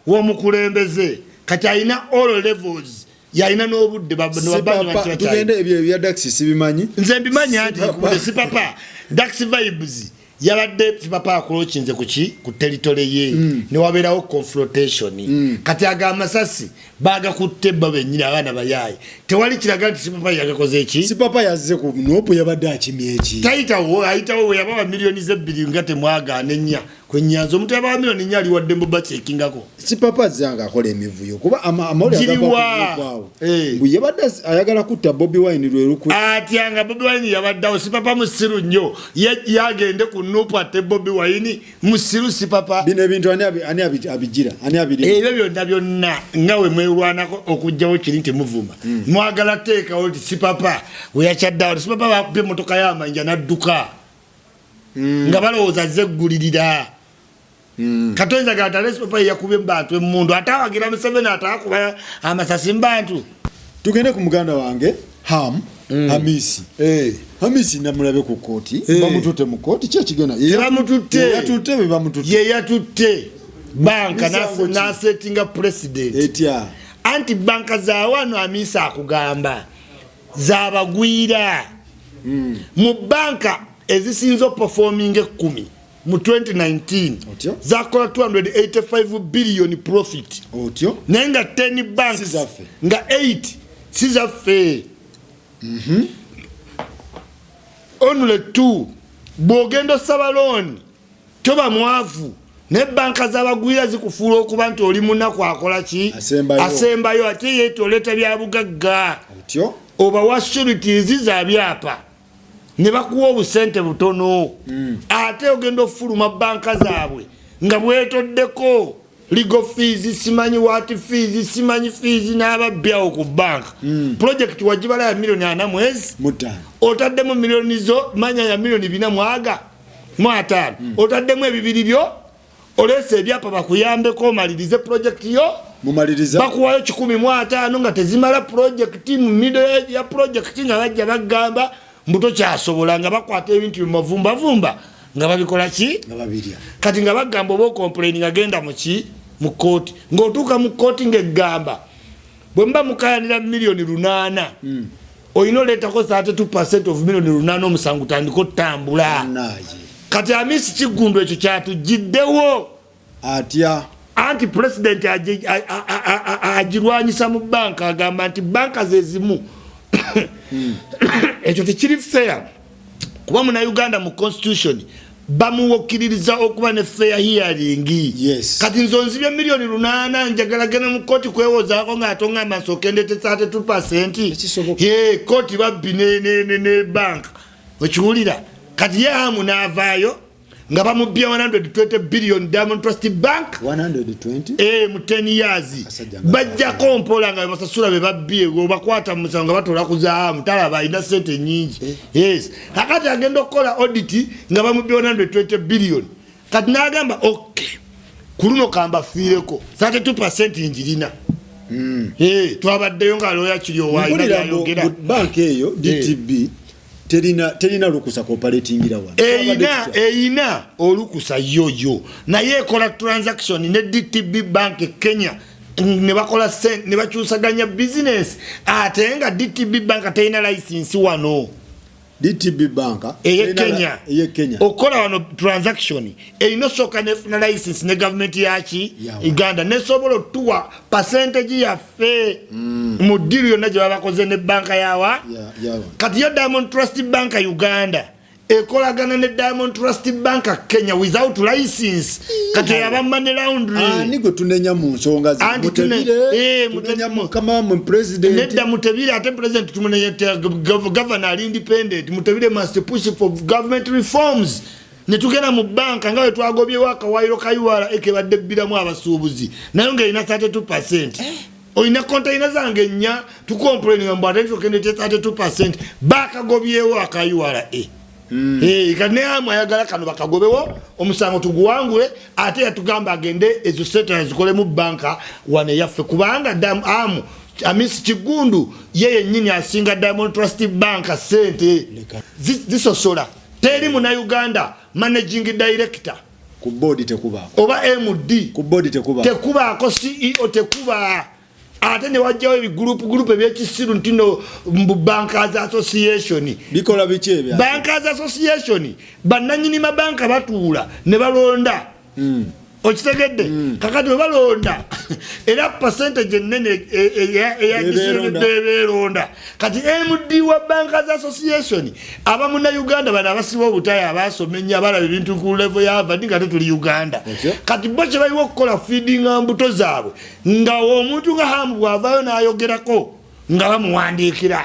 wa mukulembeze kati alina all levels yalina n'obudde babantu tugende ebyo bya Dax sibimanyi nze mbimanyi anti ku Sipapa Dax vibes yabadde Sipapa akulochinze ku territory ye ne wabeerawo confrontation kati amasasi bagakutte babenyina abana bayaye tewali kiraga nti Sipapa yagakoze eki Sipapa yazze ku nopo yabadde akimye eki ayitawo yababa milioni 2 ngate mwaga nenya kwenyanzo omuntu yababa milioni 4 ali wadde mboba chekingako Sipapa zanga akola emivuyo kuba amawuli agakwawo yabadde ayagala kutta Bobi Wine lweruku atyanga Bobi Wine yabaddawo Sipapa musiru nnyo yagende ku nopo ate Bobi Wine musiru Sipapa bino ebintu ani abigira ani abiri ebyo byonna ngawe mwelwanako okujjawo kiri temuvuma mwagala teeka oti Sipapa we yakyaddawo Sipapa bakupye motoka y'amanja nadduka nga balowooza zeggulirira katonza gatale Sipapa yakubye bantu emundu atawagira Museveni atakuba amasasi mbantu tugende ku muganda wange Hamisi Hamisi namulabe ku kooti bamututte mu kooti kyekigena yatutte banka nasettinga president etya anti banka za wano Hamisi akugamba zabagwira mu banka ezisinzo performing 10 mu 2019 zakola 285 billion profit nenga 10 banks nga 8 sizaffe onule 2 bogendo sabaloni toba mwavu ne banka zabagwira zikufuula okuba nti oli munaku akola ki asembayo ate yetoleta bya bugagga oba wa securities za byapa ne bakuwa obusente butono ate ogenda ofuluma banka zaabwe nga bwetoddeko legal fees simanyi what fees simanyi fees n'ababyawo ku bank project wagibala ya milioni 4 mwezi otaddemu milioni zo manya ya milioni 4 mwatano otaddemu ebibiri byo olese ebyapa bakuyambeko omalirize project yo mumaliriza bakuwayo 150 nga tezimala project mu middle ya project nga bajja bagamba mbuto kyasobola nga bakwata ebintu bimavumba nga babikola ki nga babirya kati nga bagamba obo complaining agenda mu court ng'otuuka mu court ng'egamba bwe mba mukayanira milioni 8 oyina oleetako 32% of milioni 8 omusango tandika otambula kati Amisi Kigundu ekyo kyatugiddewo atya anti president agirwanyisa mu banka agamba nti banka zezimu ekyo tekiri fair kuba muna Uganda mu constitution bamuwokiririza okuba ne fair hearing kati nzonzibye milioni 8 njagalagana mu koti kwewozaako ng'atonga amasooka endete 32% koti babbi ne bank okiwulira kati ye Hamu n'avaayo nga bamubya 120 billion Diamond Trust Bank 120 mu 10 years bajjako mpola nga basasula be babbye bakwata mu musango batola kuzaamu talaba ina sente nyingi kakati agenda okukola audit nga bamubya 120 billion kati n'agamba okay kuluno kamba fiireko 32% njirina twabaddeyo nga loya kiri owaina yayogera bank eyo DTB terina lukusa cooperating wana eina olukusa yoyo naye ekola transaction ne DTB Bank Kenya ne bakola ne bakyusaganya business ate nga DTB Bank terina license wano DTB Bank eye Kenya okola wano transaction eino soka ne license ne government yachi Uganda ne sobolo tuwa percentage ya fe mu deal yonna gye bakoze ne banka yawa kati yo Diamond Trust Bank Uganda ekolagana ne Diamond Trust Bank Kenya without license kati yaba money laundry nigo tunenya mu nsonga tunenya kama mu president nedda Mutebile ate president tumunenya governor independent Mutebile must push for government reforms netugena mu banka nga we twagobye waka wairo kayuwala ekebadde biramu abasuubuzi nayo nga ina 32% oyina container zange nya tu complaining about it okende 32% bakagobyewo akayuwala kane Hamu ayagala kano bakagobewo omusango tuguwangule ate yatugamba agende ezo sente zikole mu banka wane yaffe kubanga Hamu Amisi Kigundu yeye nyini asinga Diamond Trust Bank sente zisosola teri muna Uganda managing director ku board tekuba oba MD ku board tekuba ko CEO tekuba ate ne wajjawo group ebyekisiru ntino Bankers Association bikola biche ebya Bankers Association bananyini mabanka batuula ne balonda okitegedde kakati balonda era percentage nene eyagisirunde kati MD wa Bankers Association abamu na Uganda bana basiba obutaya abasomenya abalaba ebintu ku level ya Harvard nga tuli Uganda kati boche bayiwo okukola feeding ambuto zaabwe nga omuntu nga Hamu bwavayo n'ayogerako nga bamuwandiikira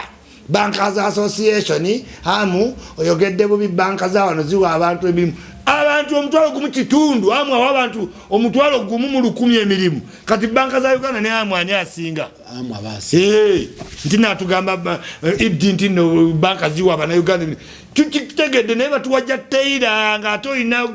Bankers Association Hamu oyogedde bubi banka za wano ziwa abantu emirimu abantu omutwalo gumu kitundu Hamu abantu omutwalo gumu mu 100 emirimu kati banka za Uganda ne Hamu ani asinga Hamu abasi ntina tugamba ibdinti no banka ziwa bana Uganda tukitegedde naye batuwajja Taylor nga atoyina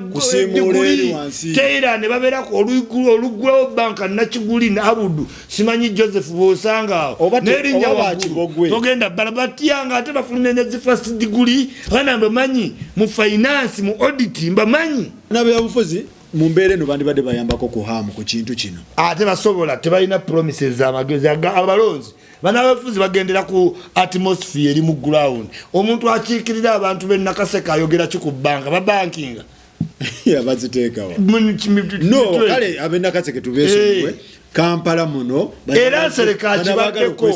diguli Taylor ne babera ko olugulawo banka nakiguli na Abudu simanyi Joseph Bosanga nerinnya wabugwe togenda balabatia nga ate bafune ne first degree bana bamanyi mu finance mu audit mbamanyi nabe yabufuzi mu mbeere no bandi bade bayambako ku Hamu ku kintu kino ate basobola tebalina promises za magezi abalonzi bana bafuzi bagendera ku atmosphere eri mu ground omuntu akiikirira abantu be nakaseka ayogera kiku banka ba bankinga yabaziteeka wa no kale abena kaseke tubeshe Kampala muno era serikali kibaddeko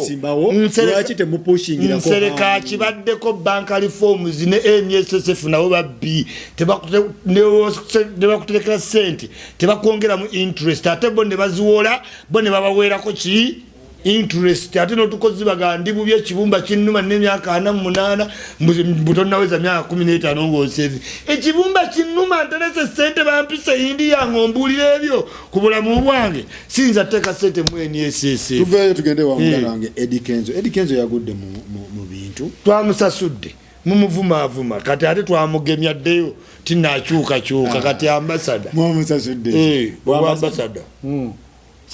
lwaki mupushingira ko serikali kibaddeko banka reforms ne NSSF nabo babbi tebakuterekera sente tebakwongera mu interest ate bonne baziwola bonne babaweerako ki interest ate notukozi bagandi bubye kibumba kinuma n'emyaka 48 mbutonaweza myaka 15 ng'osevi ekibumba kinuma nterese sente bampisa yindi yangombulira ebyo ku bulamu bwange sinza teka sente mweni esese tuveyo tugende wa mugana wange Eddie Kenzo yagudde mu bintu twamusasudde mumuvuma kati ate twamugemya ddeyo tinakyuka kati ambassador mwamusasudde ambassador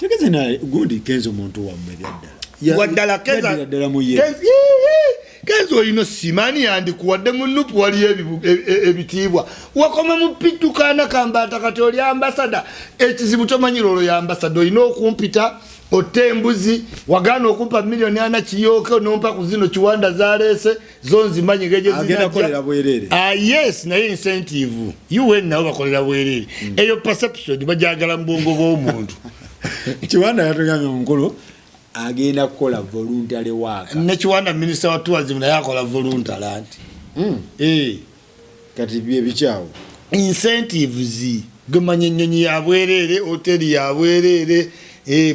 Shekeze na gundi Kenzo muntu wa mwebyadala. Wadala Kenzo ino simani yandi kuwadde munupu wali ebitibwa. Wakoma mupitukana kambata kati oli ambassador. Ekizibu tomanyirolo ya ambassador ino okumpita otembuzi wagana okumpa milioni 4 kiyoke nompa kuzino Kiwanda zalese zonzi manyigeje agenda kolera bwerere. Yes na incentive. You when na bakolera bwerere. Eyo perception bajagala mbongo bw'omuntu. Kiwanda yatugambye mukulu agenda kukola voluntary work. Ne Kiwanda minister wa tourism na yakola voluntary anti. Kati bye bichawo. Incentives gumanye nyonyi ya bwerere, hoteli ya bwerere,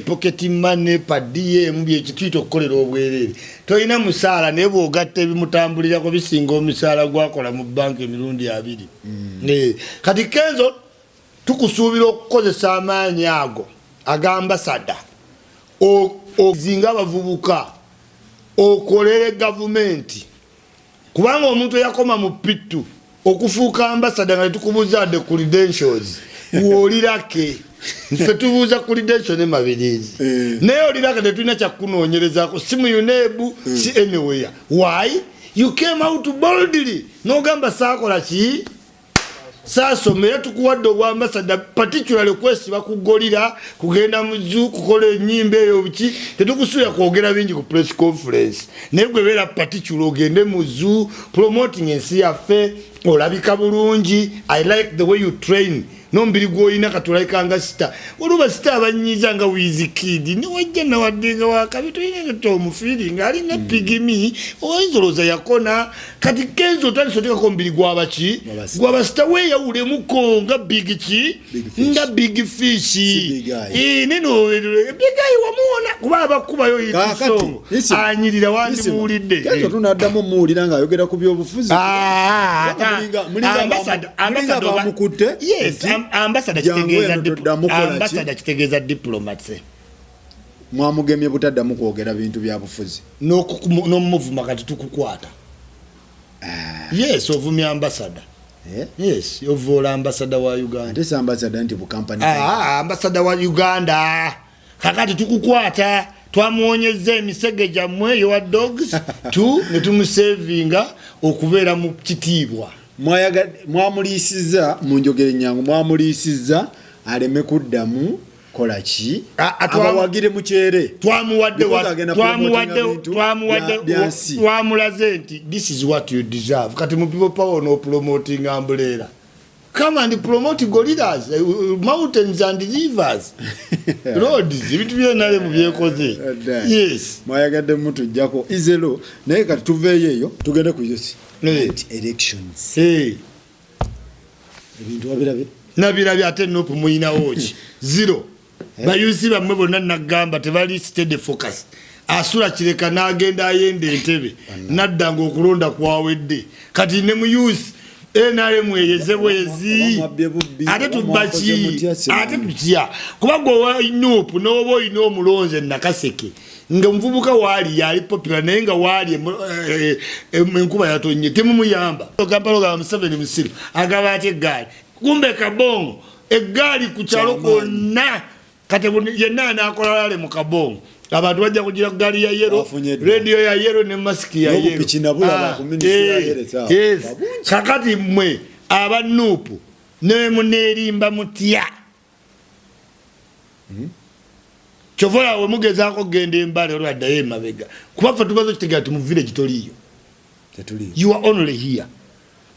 pocket money per diem bye kitito kukolera obwerere. Toyina musala nebo gatte ebimutambulira ko bisinga omusala gwakola mu bank emirundi 2. Kati Kenzo tukusuubira okukozesa amaanyi ago agambasada ozinga abavubuka okolere government kubanga omuntu yakoma mu pitu okufuuka ambasada nga tukubuza de credentials wolirake nfe tubuza credentials ne mabirizi naye olirake tetulina kyakunoonyereza ko simu yunebu si anywhere. Why you came out boldly no gamba sakola ki sasomera tukuwadde obwambasada particularly kwesiba kugolira kugenda muzu kukola enyimbe eyo biki tetukusuya kwogera bingi ku press conference naye gwe beera particular ogende muzu promoting ensi yaffe olabika bulungi. I like the way you train nombiri gwoyina katulaikanga sita oluba sita abanyiza nga Wizkid ni wajja na wadenga wakabito ine to feeling ali nga pigimi oyinzoloza yakona kati Kenzo talisotika ko mbiri gwabaki gwabasita we yawule muko nga big chi nga big fish neno big guy wamuona kubaba kuba yo yiso anyirira wandi muulidde Kenzo tunaddamu muulira nga ayogera ku byobufuzi ambassador bamukutte. Yes, ambassador kitegeza diplomacy. Mwamugemye butaddamu kwogera bintu bya bufuzi. No muvuma kati tukukwata. Yes, ovumya ambassador. Yes, ovola ambassador wa Uganda. Ndese ambassador nti bu company. Ambassador wa Uganda. Kakati tukukwata. Twamuonyeze emisege jammwe your dogs tu netumusavinga okubeera mu kitiibwa. Mwamulisiza munjogere nyangu mwamulisiza aleme kuddamu kola ki abawagire mukyere twamulaze nti this is what you deserve kati mu people power no promoting umbrella. Come and promote gorillas, mountains and rivers, roads. Ibintu byonale mu byekoze. Yes. Mwayagadde mutu jako izelo naye kati tuveeyo tugende ku yosi. Elections. Ebintu wabirabe. Nabirabe ate nopu muyina wochi. Zero. Bayusi bamwe bonna nagamba tebali steady focus. Asula kireka nagenda ayende entebe. Nadda ng'okulonda kwawedde. Kati ne mu youth NRM yezebwezi ate tubachi ate tukia kubago wa inupu nobo ino mulonze nakaseke nga mvubuka wali yali popular nenga wali enkuba yatonye temumuyamba Kampala ga 7 musiru agabate gali kumbe kabongo egali kuchalo konna kate yenna akolale mu kabongo abantu bajja kugira gali ya yero radio ya yero ne mask ya yero yes kakati mwe abanupu ne munerimba mutya chovola we mugeza ko gende mbale olwadda ye mabega kubafa tubazo kitegati mu village toliyo you are only here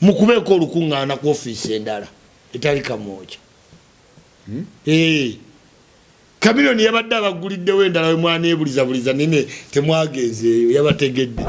mukubeko olukungana ku office endala etali kamoja Kamiloni yabadde abagulidde wendala we mwana ebuliza nene temwagezeeyo yabategedde.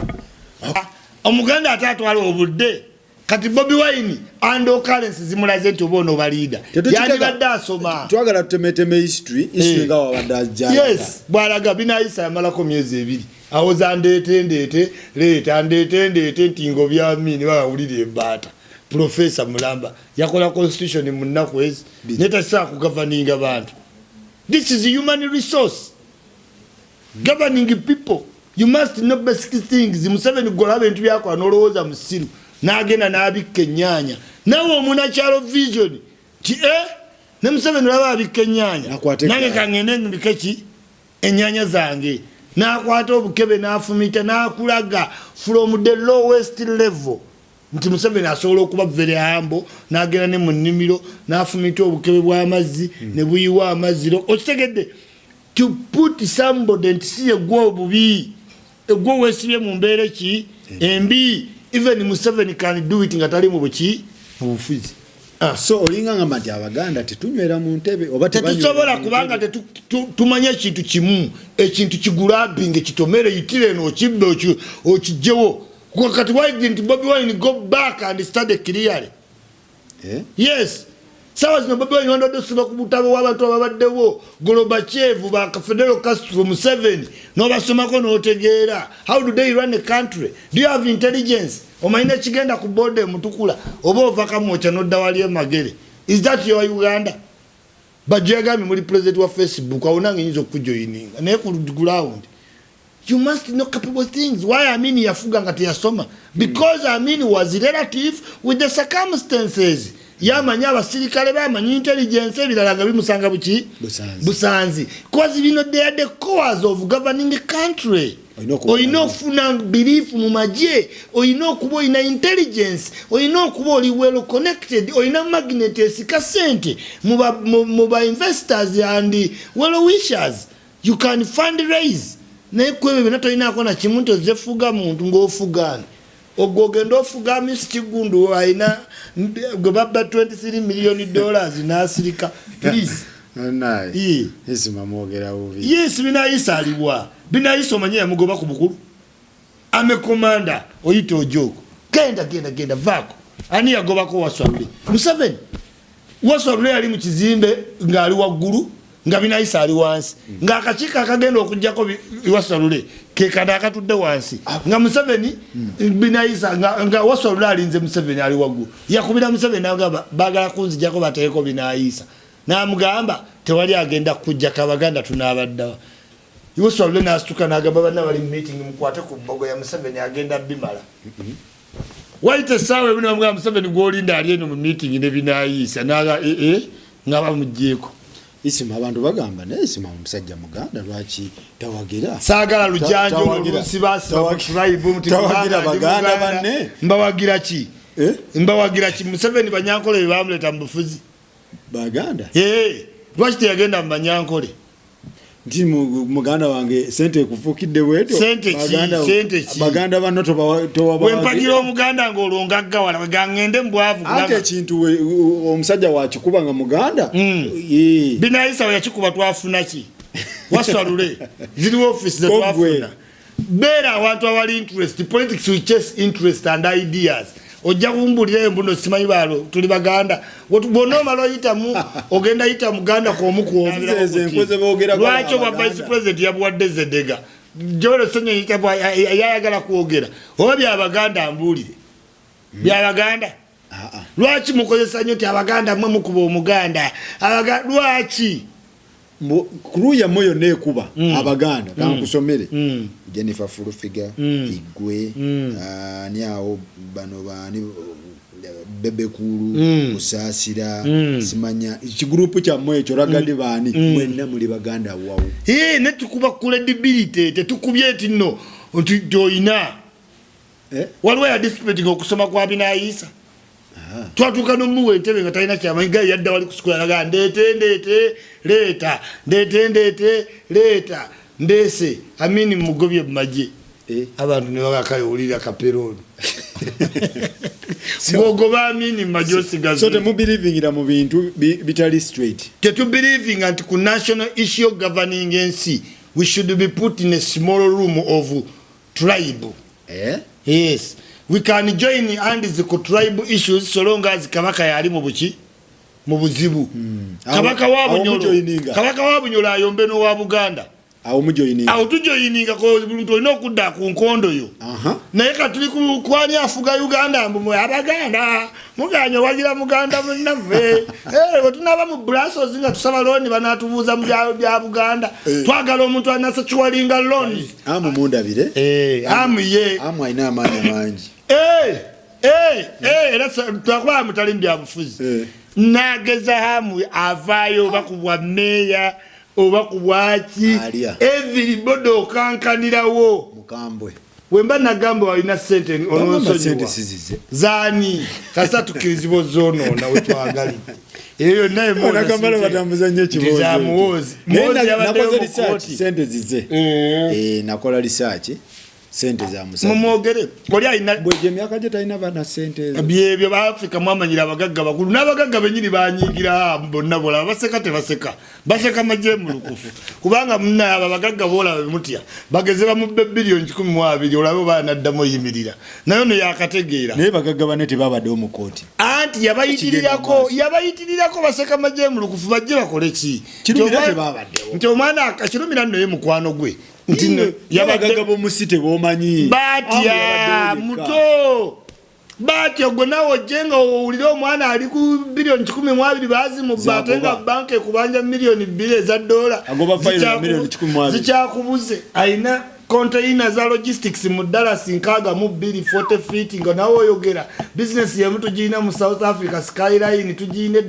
Omuganda atatwala obudde kati Bobi Wine and occurrence zimulaze nti obono balida yani badda asoma twagala tutemeteme history nga wabadda jana yes bwalaga Binayisa yamalako myezi 2 awoza ndete leta ndete ntingo byamini bawulire ebata Professor Mulamba yakola constitution mu nnaku ezi neta saa ku governing abantu. This is a human resource governing people. You must know basic things. Museveni gola bintu byako anolowoza musiru nagenda nabikka ennyanya nawe omunachalo vision ti ne Museveni laba abikka ennyanya nange kangende mbikeki ennyanya zange nakwata obukebe nafumita nakulaga from the lowest level nti Museveni asobola okuba very humble nagenda ne mu nnimiro nafumita obukebe bw'amazzi ne buyiwa amazzi okitegedde to put somebody and see a go bubi go wesibye mu mbeere ki embi even Museveni can do it ngatali mu buki mu bufuzi. So olinga ngamba nti Abaganda tetunywera mu ntebe oba tetusobola kubanga tumanya ekintu kimu ekintu kigulabinge kitomere yitire no kibbe okijewo kati why didn't Bobi Wine go back and study clearly? Yes. Sawa zino Bobi Wine wando suba kubutabo w'abantu ababaddewo Gorbachev ba Fidel Castro Museveni no basomako n'otegeera. How do they run a country? Do you have intelligence? Omaine kigenda ku bode mutukula oba ovaka mocha no dawali magere. Is that your Uganda? Bajagami muri president wa Facebook awunanga nyizo kujoininga ne ku ground. You must know capable things. Why Amini yafuga ngati yasoma? Because Amini was relative with the circumstances. Yamanya abasirikale bamanyi intelligence ebiralaga bimusanga buki busanzi. Because you know they are the cause of governing the country. Or you know funa belief mu maje, or you know kubo ina intelligence, or you know kubo li well connected, or ina magnet esikasente muba investors and well wishers. You can fundraise. Ne kwebe binato ina akona chimuntu zefuga muntu ngofugana ogogendo ofuga Miss Kigundu aina gobaba $23 million na Africa please naye isi mamogera uvi yes Binayisa aliwa Binayisa omanye mugoba ku bukulu ame commander oyite ojoko genda vako ani yagoba ko waswabule Museveni waswabule ali mu kizimbe ngali waggulu nga Binayisa ali wansi nga akachika akagenda okujjako Waswalule ke kada akatudde wansi nga Museveni Binayisa nga Waswalule alinze Museveni ali waggulu yakubira Museveni agamba bagala kunzijjako bateeko Binayisa namugamba tewali agenda kujja Kabaganda tunabaddawa Waswalule nastuka nagamba bana bali meeting mukwate ku bbogo ya Museveni agenda bimala waite sawe bino mugamba Museveni gwolinda ali eno mu meeting ne Binayisa naga ngaba mujjeko isima abantu bagamba naye isima omusajja muganda lwaki tawagira sagala lujanjo lusibasi tribe mutibagira baganda banne mbawagira ki mbawagira ki Museveni banyankole bamuleta mbufuzi baganda lwaki yagenda mbanyankole ndi muganda wange sente kufukidde weto baganda banno towa wempagira omuganda ngolonga gawala gangende mbwavu ate ekintu omusajja wakikuba nga muganda Binayisa yakikuba twafuna ki Waswalule ziri office that twafuna bera abantu abali interest politics we chase interest and ideas ojja kumbulira mbuno simanyi balo tuli baganda bono malo yitamu ogenda yita muganda ko omukuomera lwacho bwa vice president yabuwadde Zedega joro sonye yitaba yayagala kuogera obi abaganda ambulire byabaganda lwachi mukozesa nyo ti abaganda mwe mukuba omuganda lwachi kuruya moyo nekuba abaganda kankusomere Jennifer Furufiga igwe niawo bano bani bebekuru musasira simanya ikigroup kya moyo choragade bani mwenna muri baganda wawo netukuba credibility tetukubye eti no joina waliwo ya disputing okusoma kwa Binayisa twatuka no muwe ntebe nga talina kyamayiga yadda wali kusukula laga ndete leta ndese Amini mugobye maje abantu ne bakakayo ulira kaperoni mugoba Amini majosi gazo so te believing ira mu bintu bitali straight to believing anti ku national issue governing NC we should be put in a small room of tribe yes we can join hands ku tribal issues so long as kabaka yali mu buki mu buzibu kabaka wa Bunyolo ayombe no wa Buganda awo mujoyininga awo tujoyininga ko muntu olina okudda ku nkondo yo naye katuli kwani afuga Uganda mbu Abaganda muganya wagira Muganda munave wetunaba mu Brussels nga tusaba looni banatubuuza mu bya Buganda twagala omuntu anasa chiwalinga looni amu mundabire amu ye amu aina amaanyi mangi era twakuba mutali mu byabufuzi nageza hamu avaayo bakubwa meya oba kubwaki everybody okankanirawo mukambwe wemba nagamba walina sente ononsonyiwa zani kasa tukirizibwa zonoona wetwagalidde eyo naye nakamala batambuza nnyo ekibozi sente zize nakola research sente za musajja mumwogere oli alina bweje myaka gye talina bana sente ezo byebyo ba Africa mwamanyira abagagga bakulu n'abagagga benyini banyigira bonna bola baseka tebaseka baseka maje mu lukufu kubanga munna aba bagagga bola bemutya bageze ba mu billion 12 olabo banaddamu yimirira nayo ne yakategeera naye bagagga bane tebabadde mu kooti anti yabayitirirako baseka maje mu lukufu bajje bakole ki kirumira tebabaddewo nti omwana akirumira nno ye mukwano gwe ntino yabagaga bo musite bomanyi batya muto batya gona ojenga owulira omwana ali ku billion 12 bazi mu batenga banke kubanja million 2 za dola agoba file million 12 zichakubuze aina container za logistics mu Dallas nkaga mu 40 feet ngo nawo oyogera business ya mtu jina mu South Africa Skyline tujine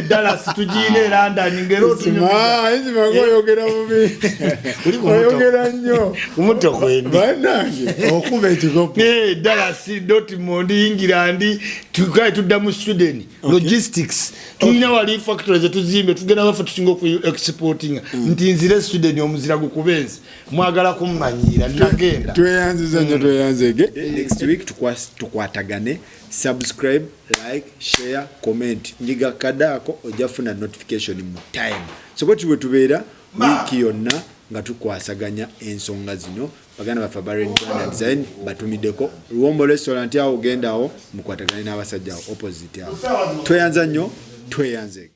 Dallas tujine London ngero tunyuma hizi magoyogera mubi oyogera nnyo umuto kwendi banange okuba ekikopo Dallas Dortmund England tukaye tudda mu Sweden logistics tulina wali factories tuzimbe tugenda bafa tusingo ku exporting ntinzire Sweden omuzira gukubenze mwagala kummanyira nagenda tweyanziza nnyo tweyanzege next week tukwatagane subscribe like share comment njiga kadako ojafuna notification mu time so bwe tubeera wiki yonna nga tukwasaganya ensonga zino bagana bafa Barren Design batumideko Luwombo restaurant awo gendawo mukwatagane n'abasajja opposite awo tweyanza nnyo tweyanzege